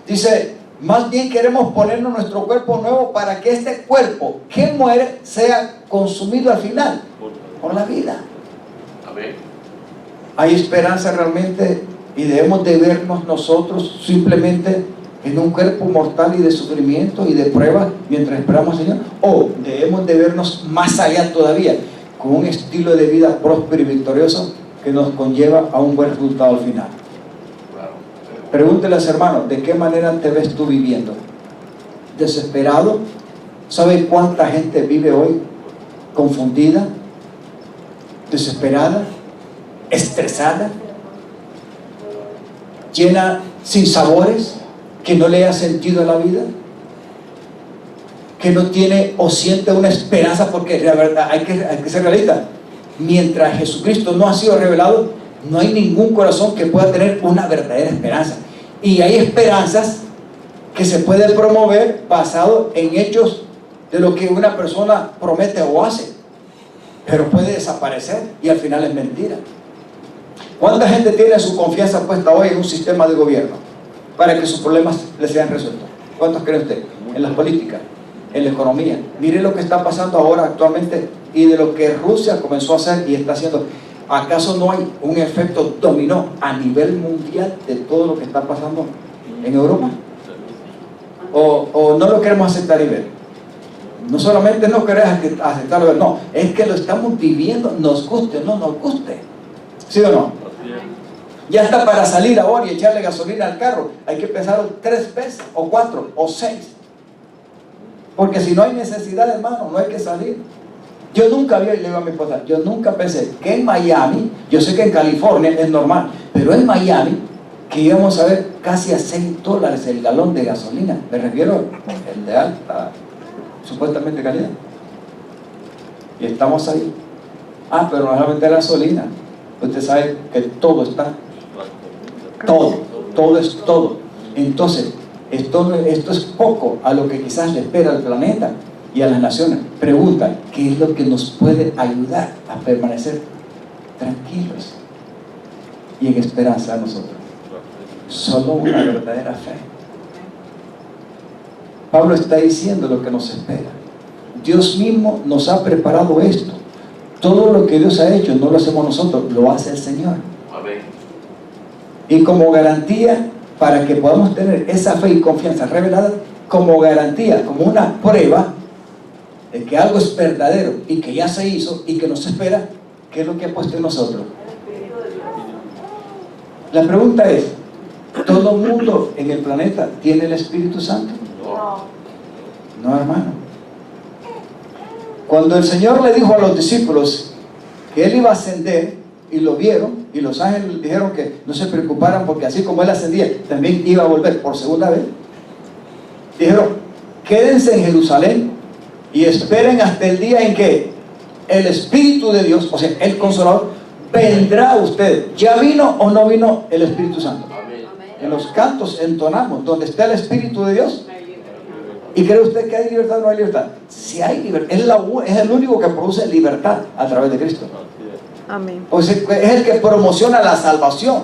Dice, más bien queremos ponernos nuestro cuerpo nuevo para que este cuerpo que muere sea consumido al final por la vida. Amén. Hay esperanza realmente y debemos de vernos nosotros simplemente en un cuerpo mortal y de sufrimiento y de prueba mientras esperamos al Señor, o debemos de vernos más allá todavía con un estilo de vida próspero y victorioso que nos conlleva a un buen resultado al final. Pregúnteles, hermanos, ¿de qué manera te ves tú viviendo? ¿Desesperado? ¿Sabe cuánta gente vive hoy confundida, desesperada, estresada, llena sin sabores, que no le ha sentido a la vida, que no tiene o siente una esperanza? Porque la verdad hay que ser realista. Mientras Jesucristo no ha sido revelado, no hay ningún corazón que pueda tener una verdadera esperanza. Y hay esperanzas que se pueden promover basado en hechos de lo que una persona promete o hace, pero puede desaparecer y al final es mentira. ¿Cuánta gente tiene su confianza puesta hoy en un sistema de gobierno para que sus problemas les sean resueltos? ¿Cuántos cree usted? En las políticas, en la economía. Mire lo que está pasando ahora actualmente y de lo que Rusia comenzó a hacer y está haciendo. ¿Acaso no hay un efecto dominó a nivel mundial de todo lo que está pasando en Europa? ¿O no lo queremos aceptar y ver? No solamente no querés aceptarlo, no, es que lo estamos viviendo, nos guste o no nos guste. ¿Sí o no? Ya está para salir ahora y echarle gasolina al carro. Hay que pensarlo 3 veces, o 4, o 6. Porque si no hay necesidad, hermano, no hay que salir. Yo nunca había, le digo a mi esposa, yo nunca pensé que en Miami, yo sé que en California es normal, pero en Miami, que íbamos a ver casi a $6 el galón de gasolina. Me refiero el de alta, supuestamente calidad. Y estamos ahí. Ah, pero no solamente la gasolina. Usted sabe que todo está. Todo es todo. Entonces, esto es poco a lo que quizás le espera al planeta y a las naciones. Pregunta, ¿qué es lo que nos puede ayudar a permanecer tranquilos y en esperanza a nosotros? Solo una verdadera fe. Pablo está diciendo lo que nos espera. Dios mismo nos ha preparado esto. Todo lo que Dios ha hecho no lo hacemos nosotros, lo hace el Señor. Amén. Y como garantía, para que podamos tener esa fe y confianza revelada, como garantía, como una prueba de que algo es verdadero y que ya se hizo y que nos espera, ¿qué es lo que ha puesto en nosotros? La pregunta es, ¿todo mundo en el planeta tiene el Espíritu Santo? No, hermano. Cuando el Señor le dijo a los discípulos que Él iba a ascender, y lo vieron, y los ángeles dijeron que no se preocuparan porque así como Él ascendía, también iba a volver por segunda vez. Dijeron, quédense en Jerusalén y esperen hasta el día en que el Espíritu de Dios, o sea, el Consolador, vendrá a ustedes. ¿Ya vino o no vino el Espíritu Santo? Amén. En los cantos entonamos, donde está el Espíritu de Dios. ¿Y cree usted que hay libertad o no hay libertad? Si hay libertad, es el único que produce libertad a través de Cristo. Amén. Pues es el que promociona la salvación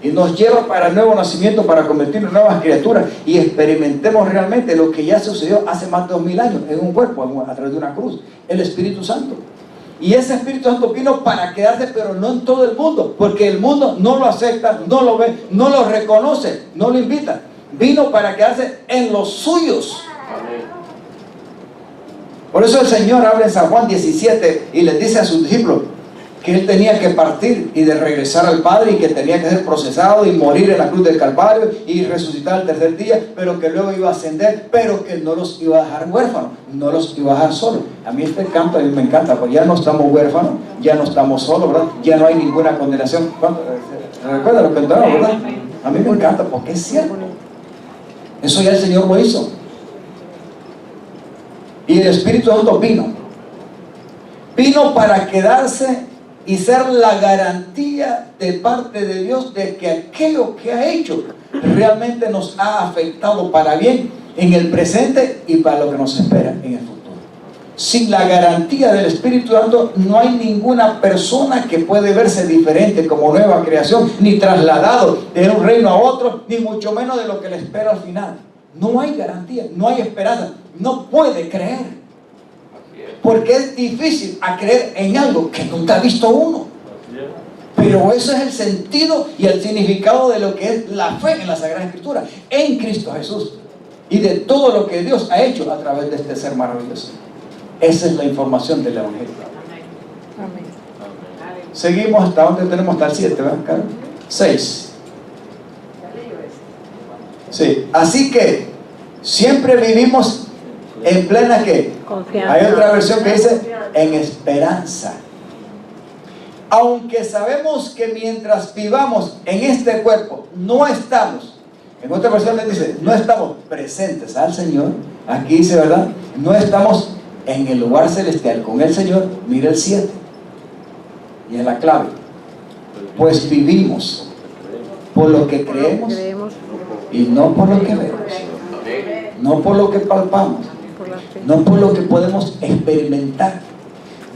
y nos lleva para el nuevo nacimiento, para convertirnos en nuevas criaturas y experimentemos realmente lo que ya sucedió hace más de 2000 años en un cuerpo, a través de una cruz, el Espíritu Santo. Y ese Espíritu Santo vino para quedarse, pero no en todo el mundo, porque el mundo no lo acepta, no lo ve, no lo reconoce, no lo invita. Vino para quedarse en los suyos. Amén. Por eso el Señor habla en San Juan 17 y les dice a sus discípulos que Él tenía que partir y de regresar al Padre y que tenía que ser procesado y morir en la cruz del Calvario y resucitar el tercer día, pero que luego iba a ascender, pero que no los iba a dejar huérfanos, no los iba a dejar solos. A mí este canto a mí me encanta, porque ya no estamos huérfanos, ya no estamos solos, ¿verdad? Ya no hay ninguna condenación. ¿Recuerdan lo que cantamos, verdad? A mí me encanta porque es cierto. Eso ya el Señor lo hizo. Y el Espíritu Santo vino para quedarse y ser la garantía de parte de Dios de que aquello que ha hecho realmente nos ha afectado para bien en el presente y para lo que nos espera en el futuro. Sin la garantía del Espíritu Santo no hay ninguna persona que puede verse diferente como nueva creación, ni trasladado de un reino a otro, ni mucho menos de lo que le espera al final. No hay garantía, no hay esperanza, no puede creer. Porque es difícil a creer en algo que nunca ha visto uno. Pero eso es el sentido y el significado de lo que es la fe en la Sagrada Escritura, en Cristo Jesús, y de todo lo que Dios ha hecho a través de este ser maravilloso. Esa es la información del Evangelio. Amén. Seguimos hasta donde tenemos, hasta el 7, ¿verdad, Carlos? 6. Sí, así que siempre vivimos en plena ¿qué? Confianza. Hay otra versión que dice en esperanza. Aunque sabemos que mientras vivamos en este cuerpo no estamos, en otra versión le dice, no estamos presentes al Señor. Aquí dice, ¿verdad? No estamos en el lugar celestial con el Señor. Mira el 7 y es la clave. Pues vivimos por lo que creemos y no por lo que vemos, no por lo que palpamos, no por lo que podemos experimentar,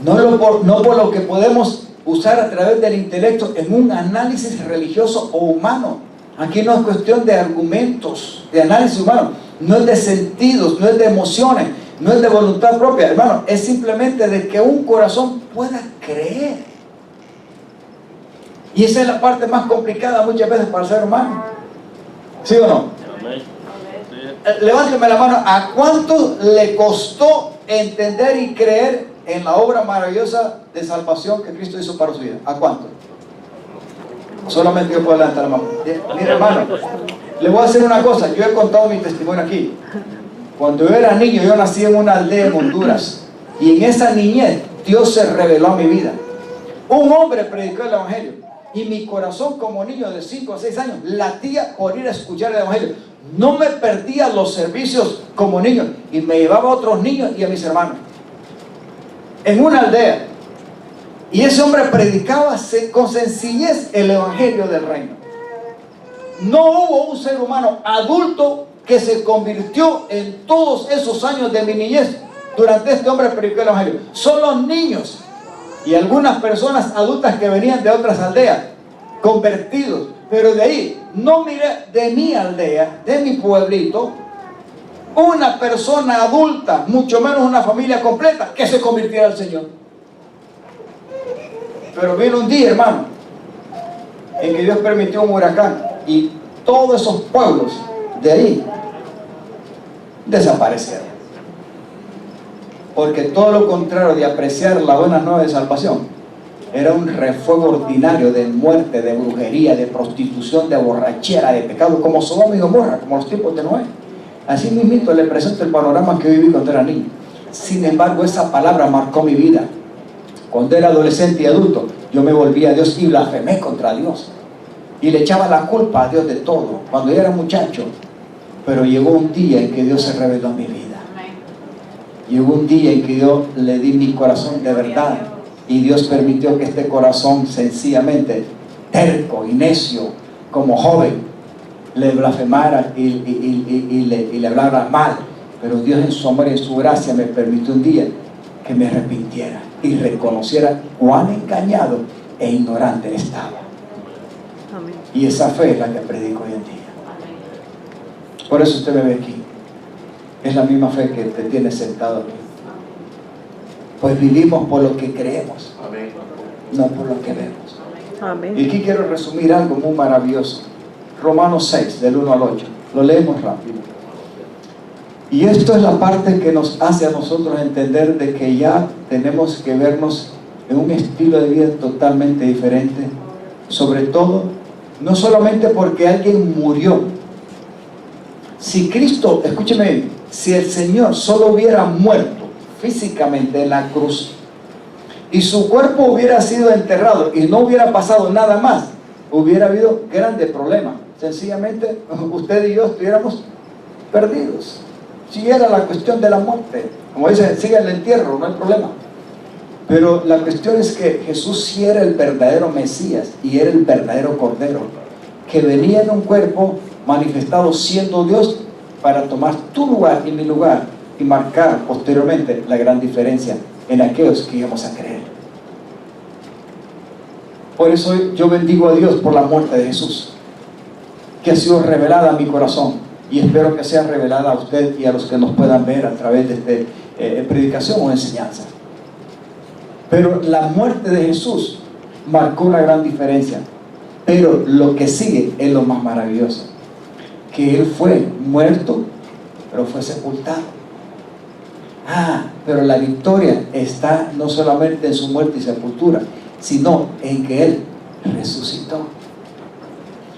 no por lo que podemos usar a través del intelecto en un análisis religioso o humano. Aquí no es cuestión de argumentos, de análisis humano, no es de sentidos, no es de emociones, no es de voluntad propia, hermano, es simplemente de que un corazón pueda creer. Y esa es la parte más complicada muchas veces para el ser humano. ¿Sí o no? levánteme la mano, ¿a cuánto le costó entender y creer en la obra maravillosa de salvación que Cristo hizo para su vida? ¿A cuánto? Solamente yo puedo levantar la mano. Mira, hermano, le voy a hacer una cosa. Yo he contado mi testimonio aquí. Cuando yo era niño, yo nací en una aldea en Honduras, y en esa niñez Dios se reveló a mi vida. Un hombre predicó el evangelio, y mi corazón como niño de 5 a 6 años latía por ir a escuchar el evangelio. No me perdía los servicios como niño, y me llevaba a otros niños y a mis hermanos en una aldea, y ese hombre predicaba con sencillez el evangelio del reino. No hubo un ser humano adulto que se convirtió en todos esos años de mi niñez. Durante este hombre predicó el evangelio. Son los niños y algunas personas adultas que venían de otras aldeas convertidos, pero de ahí no miré de mi aldea, de mi pueblito, una persona adulta, mucho menos una familia completa, que se convirtiera al Señor. Pero vino un día, hermano, en que Dios permitió un huracán, y todos esos pueblos de ahí desaparecieron. Porque todo lo contrario de apreciar la buena nueva de salvación, era un refuego ordinario de muerte, de brujería, de prostitución, de borrachera, de pecado, como Sodoma y Gomorra, como los tiempos de Noé. Así mismo le presento el panorama que viví cuando era niño. Sin embargo, esa palabra marcó mi vida. Cuando era adolescente y adulto, yo me volví a Dios y blasfemé contra Dios, y le echaba la culpa a Dios de todo, cuando yo era muchacho. Pero llegó un día en que Dios se reveló a mi vida. Llegó un día en que yo le di mi corazón de verdad, y Dios permitió que este corazón sencillamente terco y necio como joven le blasfemara y le hablara mal. Pero Dios en su amor y en su gracia me permitió un día que me arrepintiera y reconociera cuán engañado e ignorante estaba. Amén. Y esa fe es la que predico hoy en día. Por eso usted me ve aquí. Es la misma fe que te tiene sentado aquí. Pues vivimos por lo que creemos, Amén. no por lo que vemos. Amén. Y aquí quiero resumir algo muy maravilloso. Romanos 6, del 1 al 8. Lo leemos rápido. Y esto es la parte que nos hace a nosotros entender de que ya tenemos que vernos en un estilo de vida totalmente diferente. Sobre todo, no solamente porque alguien murió. Si Cristo, escúcheme bien, si el Señor solo hubiera muerto físicamente en la cruz y su cuerpo hubiera sido enterrado y no hubiera pasado nada más, hubiera habido grandes problemas. Sencillamente usted y yo estuviéramos perdidos. Si era la cuestión de la muerte, como dicen, sigue el entierro, no hay problema. Pero la cuestión es que Jesús sí era el verdadero Mesías y era el verdadero Cordero, que venía en un cuerpo manifestado siendo Dios para tomar tu lugar y mi lugar y marcar posteriormente la gran diferencia en aquellos que íbamos a creer. Por eso yo bendigo a Dios por la muerte de Jesús, que ha sido revelada a mi corazón, y espero que sea revelada a usted y a los que nos puedan ver a través de esta predicación o enseñanza. Pero la muerte de Jesús marcó una gran diferencia. Pero lo que sigue es lo más maravilloso, que Él fue muerto, pero fue sepultado. Pero la victoria está no solamente en su muerte y sepultura, sino en que Él resucitó.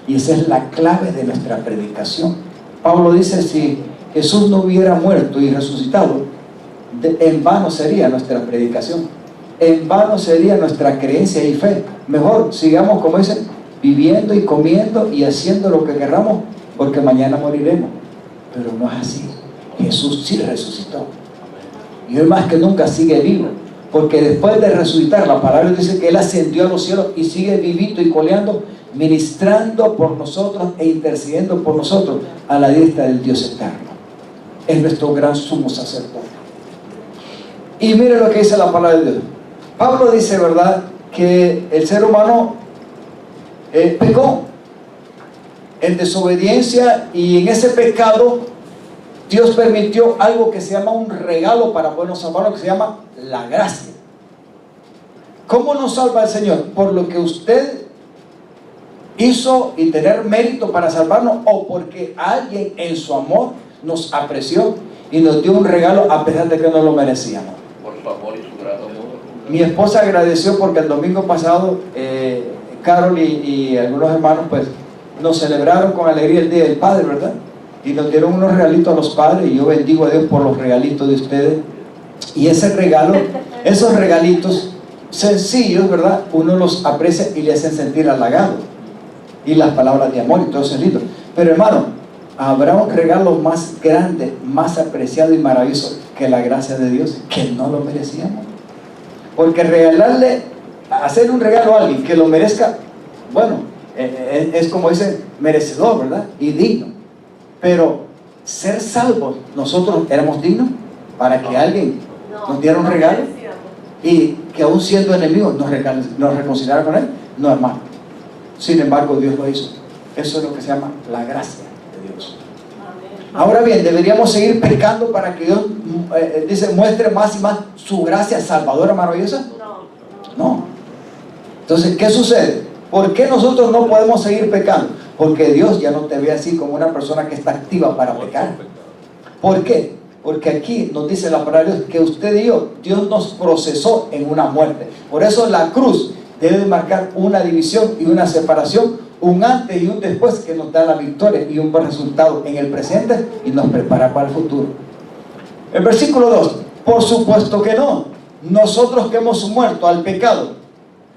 Y esa es la clave de nuestra predicación. Pablo dice, si Jesús no hubiera muerto y resucitado, en vano sería nuestra predicación, en vano sería nuestra creencia y fe. Mejor sigamos, como dicen, viviendo y comiendo y haciendo lo que querramos, porque mañana moriremos. Pero no es así. Jesús sí resucitó, y hoy más que nunca sigue vivo, porque después de resucitar, la palabra dice que Él ascendió a los cielos y sigue vivito y coleando, ministrando por nosotros e intercediendo por nosotros a la diestra del Dios eterno. Es nuestro gran sumo sacerdote. Y mire lo que dice la palabra de Dios. Pablo dice, ¿verdad?, que el ser humano pecó en desobediencia, y en ese pecado Dios permitió algo que se llama un regalo para podernos salvar, que se llama la gracia. ¿Cómo nos salva el Señor? Por lo que usted hizo y tener mérito para salvarnos, o porque alguien en su amor nos apreció y nos dio un regalo a pesar de que no lo merecíamos. Por su amor y su grato amor. Mi esposa agradeció porque el domingo pasado Carol y algunos hermanos pues nos celebraron con alegría el Día del Padre, ¿verdad? Y nos dieron unos regalitos a los padres, y yo bendigo a Dios por los regalitos de ustedes. Y ese regalo, esos regalitos sencillos, ¿verdad? Uno los aprecia y le hacen sentir halagado. Y las palabras de amor y todo eso es lindo. Pero hermano, habrá un regalo más grande, más apreciado y maravilloso que la gracia de Dios, que no lo merecíamos. Porque regalarle, hacer un regalo a alguien que lo merezca, bueno, es como dice, merecedor, ¿verdad? Y digno. Pero ser salvos, nosotros éramos dignos para que alguien nos diera un regalo y que aún siendo enemigos nos reconciliara con él. No, hermano. Sin embargo, Dios lo hizo. Eso es lo que se llama la gracia de Dios. Ahora bien, ¿deberíamos seguir pecando para que Dios muestre más y más su gracia salvadora maravillosa? No. Entonces, ¿qué sucede? ¿Por qué nosotros no podemos seguir pecando? Porque Dios ya no te ve así como una persona que está activa para pecar. ¿Por qué? Porque aquí nos dice la palabra de Dios que usted y yo, Dios nos procesó en una muerte. Por eso la cruz debe marcar una división y una separación, un antes y un después, que nos da la victoria y un buen resultado en el presente y nos prepara para el futuro. El versículo 2, por supuesto que no. Nosotros que hemos muerto al pecado,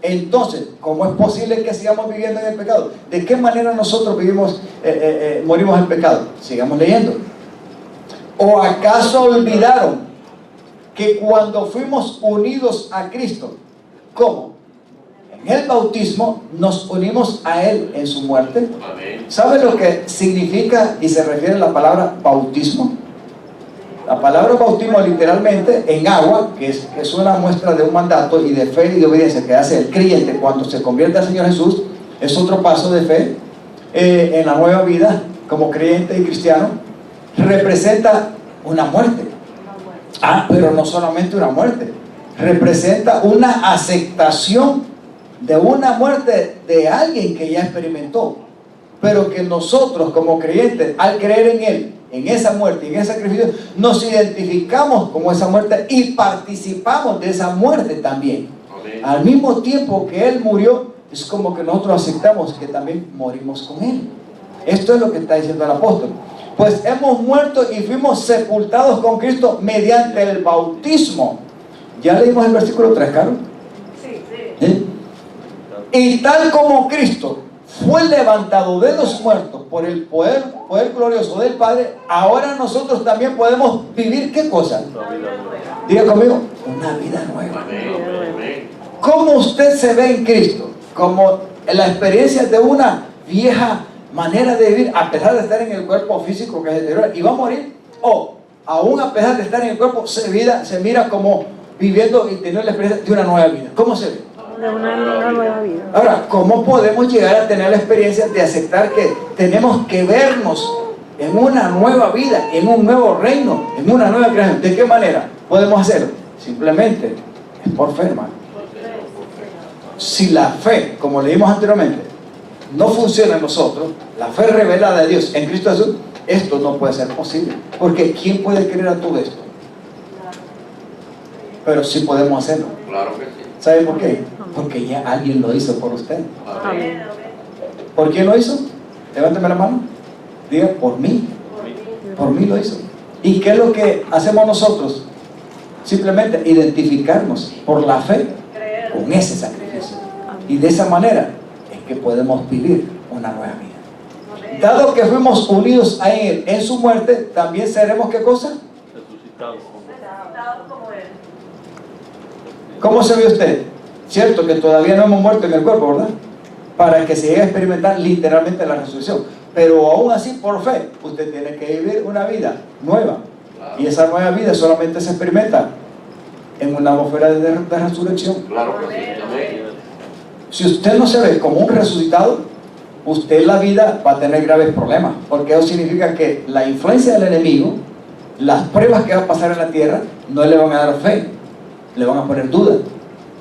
entonces, ¿cómo es posible que sigamos viviendo en el pecado? ¿De qué manera nosotros morimos en pecado? Sigamos leyendo. ¿O acaso olvidaron que cuando fuimos unidos a Cristo, ¿cómo? En el bautismo nos unimos a Él en su muerte. ¿Sabe lo que significa y se refiere a la palabra bautismo? La palabra bautismo literalmente en agua, que es una muestra de un mandato y de fe y de obediencia que hace el creyente cuando se convierte al Señor Jesús, es otro paso de fe en la nueva vida como creyente y cristiano. Representa una muerte. Pero no solamente una muerte, representa una aceptación de una muerte de alguien que ya experimentó, pero que nosotros como creyentes, al creer en Él, en esa muerte y en ese sacrificio, nos identificamos como esa muerte y participamos de esa muerte también. Amén. Al mismo tiempo que Él murió, es como que nosotros aceptamos que también morimos con Él. Esto es lo que está diciendo el apóstol. Pues hemos muerto y fuimos sepultados con Cristo mediante el bautismo. ¿Ya leímos el versículo 3, Carlos? Sí. Y tal como Cristo fue levantado de los muertos por el poder glorioso del Padre, ahora nosotros también podemos vivir, ¿qué cosa? Diga conmigo, una vida nueva. ¿Cómo usted se ve en Cristo? Como la experiencia de una vieja manera de vivir, a pesar de estar en el cuerpo físico que se deteriora y va a morir, o aún a pesar de estar en el cuerpo se mira como viviendo y teniendo la experiencia de una nueva vida. ¿Cómo se ve? De una nueva vida. Ahora, ¿cómo podemos llegar a tener la experiencia de aceptar que tenemos que vernos en una nueva vida, en un nuevo reino, en una nueva creación? ¿De qué manera podemos hacerlo? Simplemente es por fe, hermano. Si la fe, como leímos anteriormente, no funciona en nosotros, la fe revelada de Dios en Cristo Jesús, esto no puede ser posible. Porque ¿quién puede creer a todo esto? Pero sí podemos hacerlo. Claro que sí. ¿Sabe por qué? Porque ya alguien lo hizo por usted. Amén. ¿Por quién lo hizo? Levánteme la mano. Diga, por mí. Por mí lo hizo. ¿Y qué es lo que hacemos nosotros? Simplemente identificarnos por la fe con ese sacrificio. Y de esa manera es que podemos vivir una nueva vida. Dado que fuimos unidos a Él en su muerte, también seremos, ¿qué cosa? Resucitados como Él. ¿Cómo se ve usted? Cierto que todavía no hemos muerto en el cuerpo, ¿verdad? Para que se llegue a experimentar literalmente la resurrección. Pero aún así, por fe, usted tiene que vivir una vida nueva. Y esa nueva vida solamente se experimenta en una atmósfera de resurrección. Claro que sí. Si usted no se ve como un resucitado, usted en la vida va a tener graves problemas. Porque eso significa que la influencia del enemigo, las pruebas que va a pasar en la tierra, no le van a dar fe, le van a poner duda.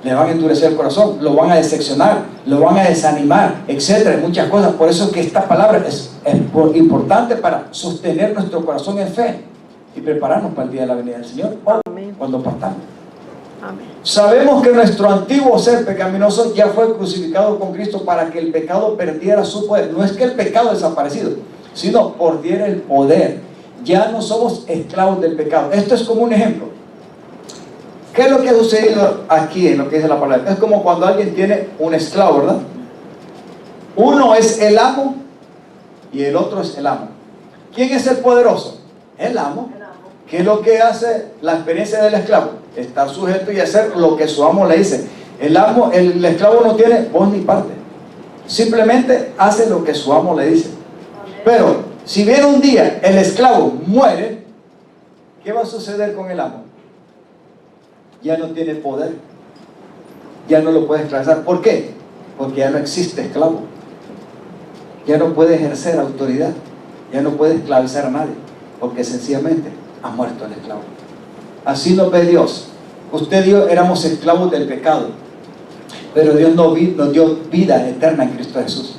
le van a endurecer el corazón, lo van a decepcionar, lo van a desanimar, etcétera, muchas cosas. Por eso es que esta palabra es importante para sostener nuestro corazón en fe y prepararnos para el día de la venida del Señor, o cuando partamos. Amén. Sabemos que nuestro antiguo ser pecaminoso ya fue crucificado con Cristo para que el pecado perdiera su poder. No es que el pecado desaparecido, sino perdiera el poder. Ya no somos esclavos del pecado. Esto es como un ejemplo. ¿Qué es lo que ha sucedido aquí en lo que dice la palabra? Es como cuando alguien tiene un esclavo, ¿verdad? Uno es el amo y el otro es el amo. ¿Quién es el poderoso? El amo. ¿Qué es lo que hace la experiencia del esclavo? Estar sujeto y hacer lo que su amo le dice. El esclavo no tiene voz ni parte. Simplemente hace lo que su amo le dice. Pero si viene un día el esclavo muere, ¿qué va a suceder con el amo? Ya no tiene poder. Ya no lo puede esclavizar. ¿Por qué? Porque ya no existe esclavo. Ya no puede ejercer autoridad. Ya no puede esclavizar a nadie. Porque sencillamente ha muerto el esclavo. Así nos ve Dios. Usted y yo éramos esclavos del pecado, pero Dios nos dio vida eterna en Cristo Jesús.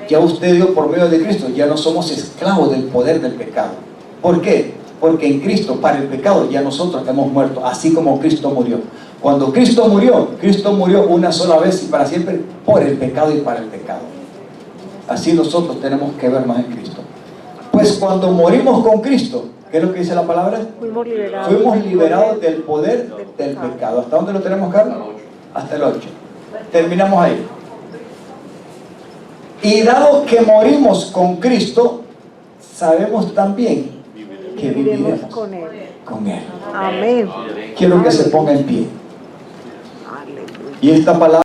Ya usted y yo, por medio de Cristo, ya no somos esclavos del poder del pecado. ¿Por qué? Porque en Cristo, para el pecado, ya nosotros hemos muerto, así como Cristo murió. Cuando Cristo murió una sola vez y para siempre por el pecado y para el pecado. Así nosotros tenemos que vernos en Cristo. Pues cuando morimos con Cristo, ¿qué es lo que dice la palabra? Fuimos Liberados del poder del pecado. ¿Hasta dónde lo tenemos, Carlos? Hasta el 8. Terminamos ahí. Y dado que morimos con Cristo, sabemos también que viviremos con Él. con Él. Amén. Quiero que se ponga en pie. Aleluya. Y esta palabra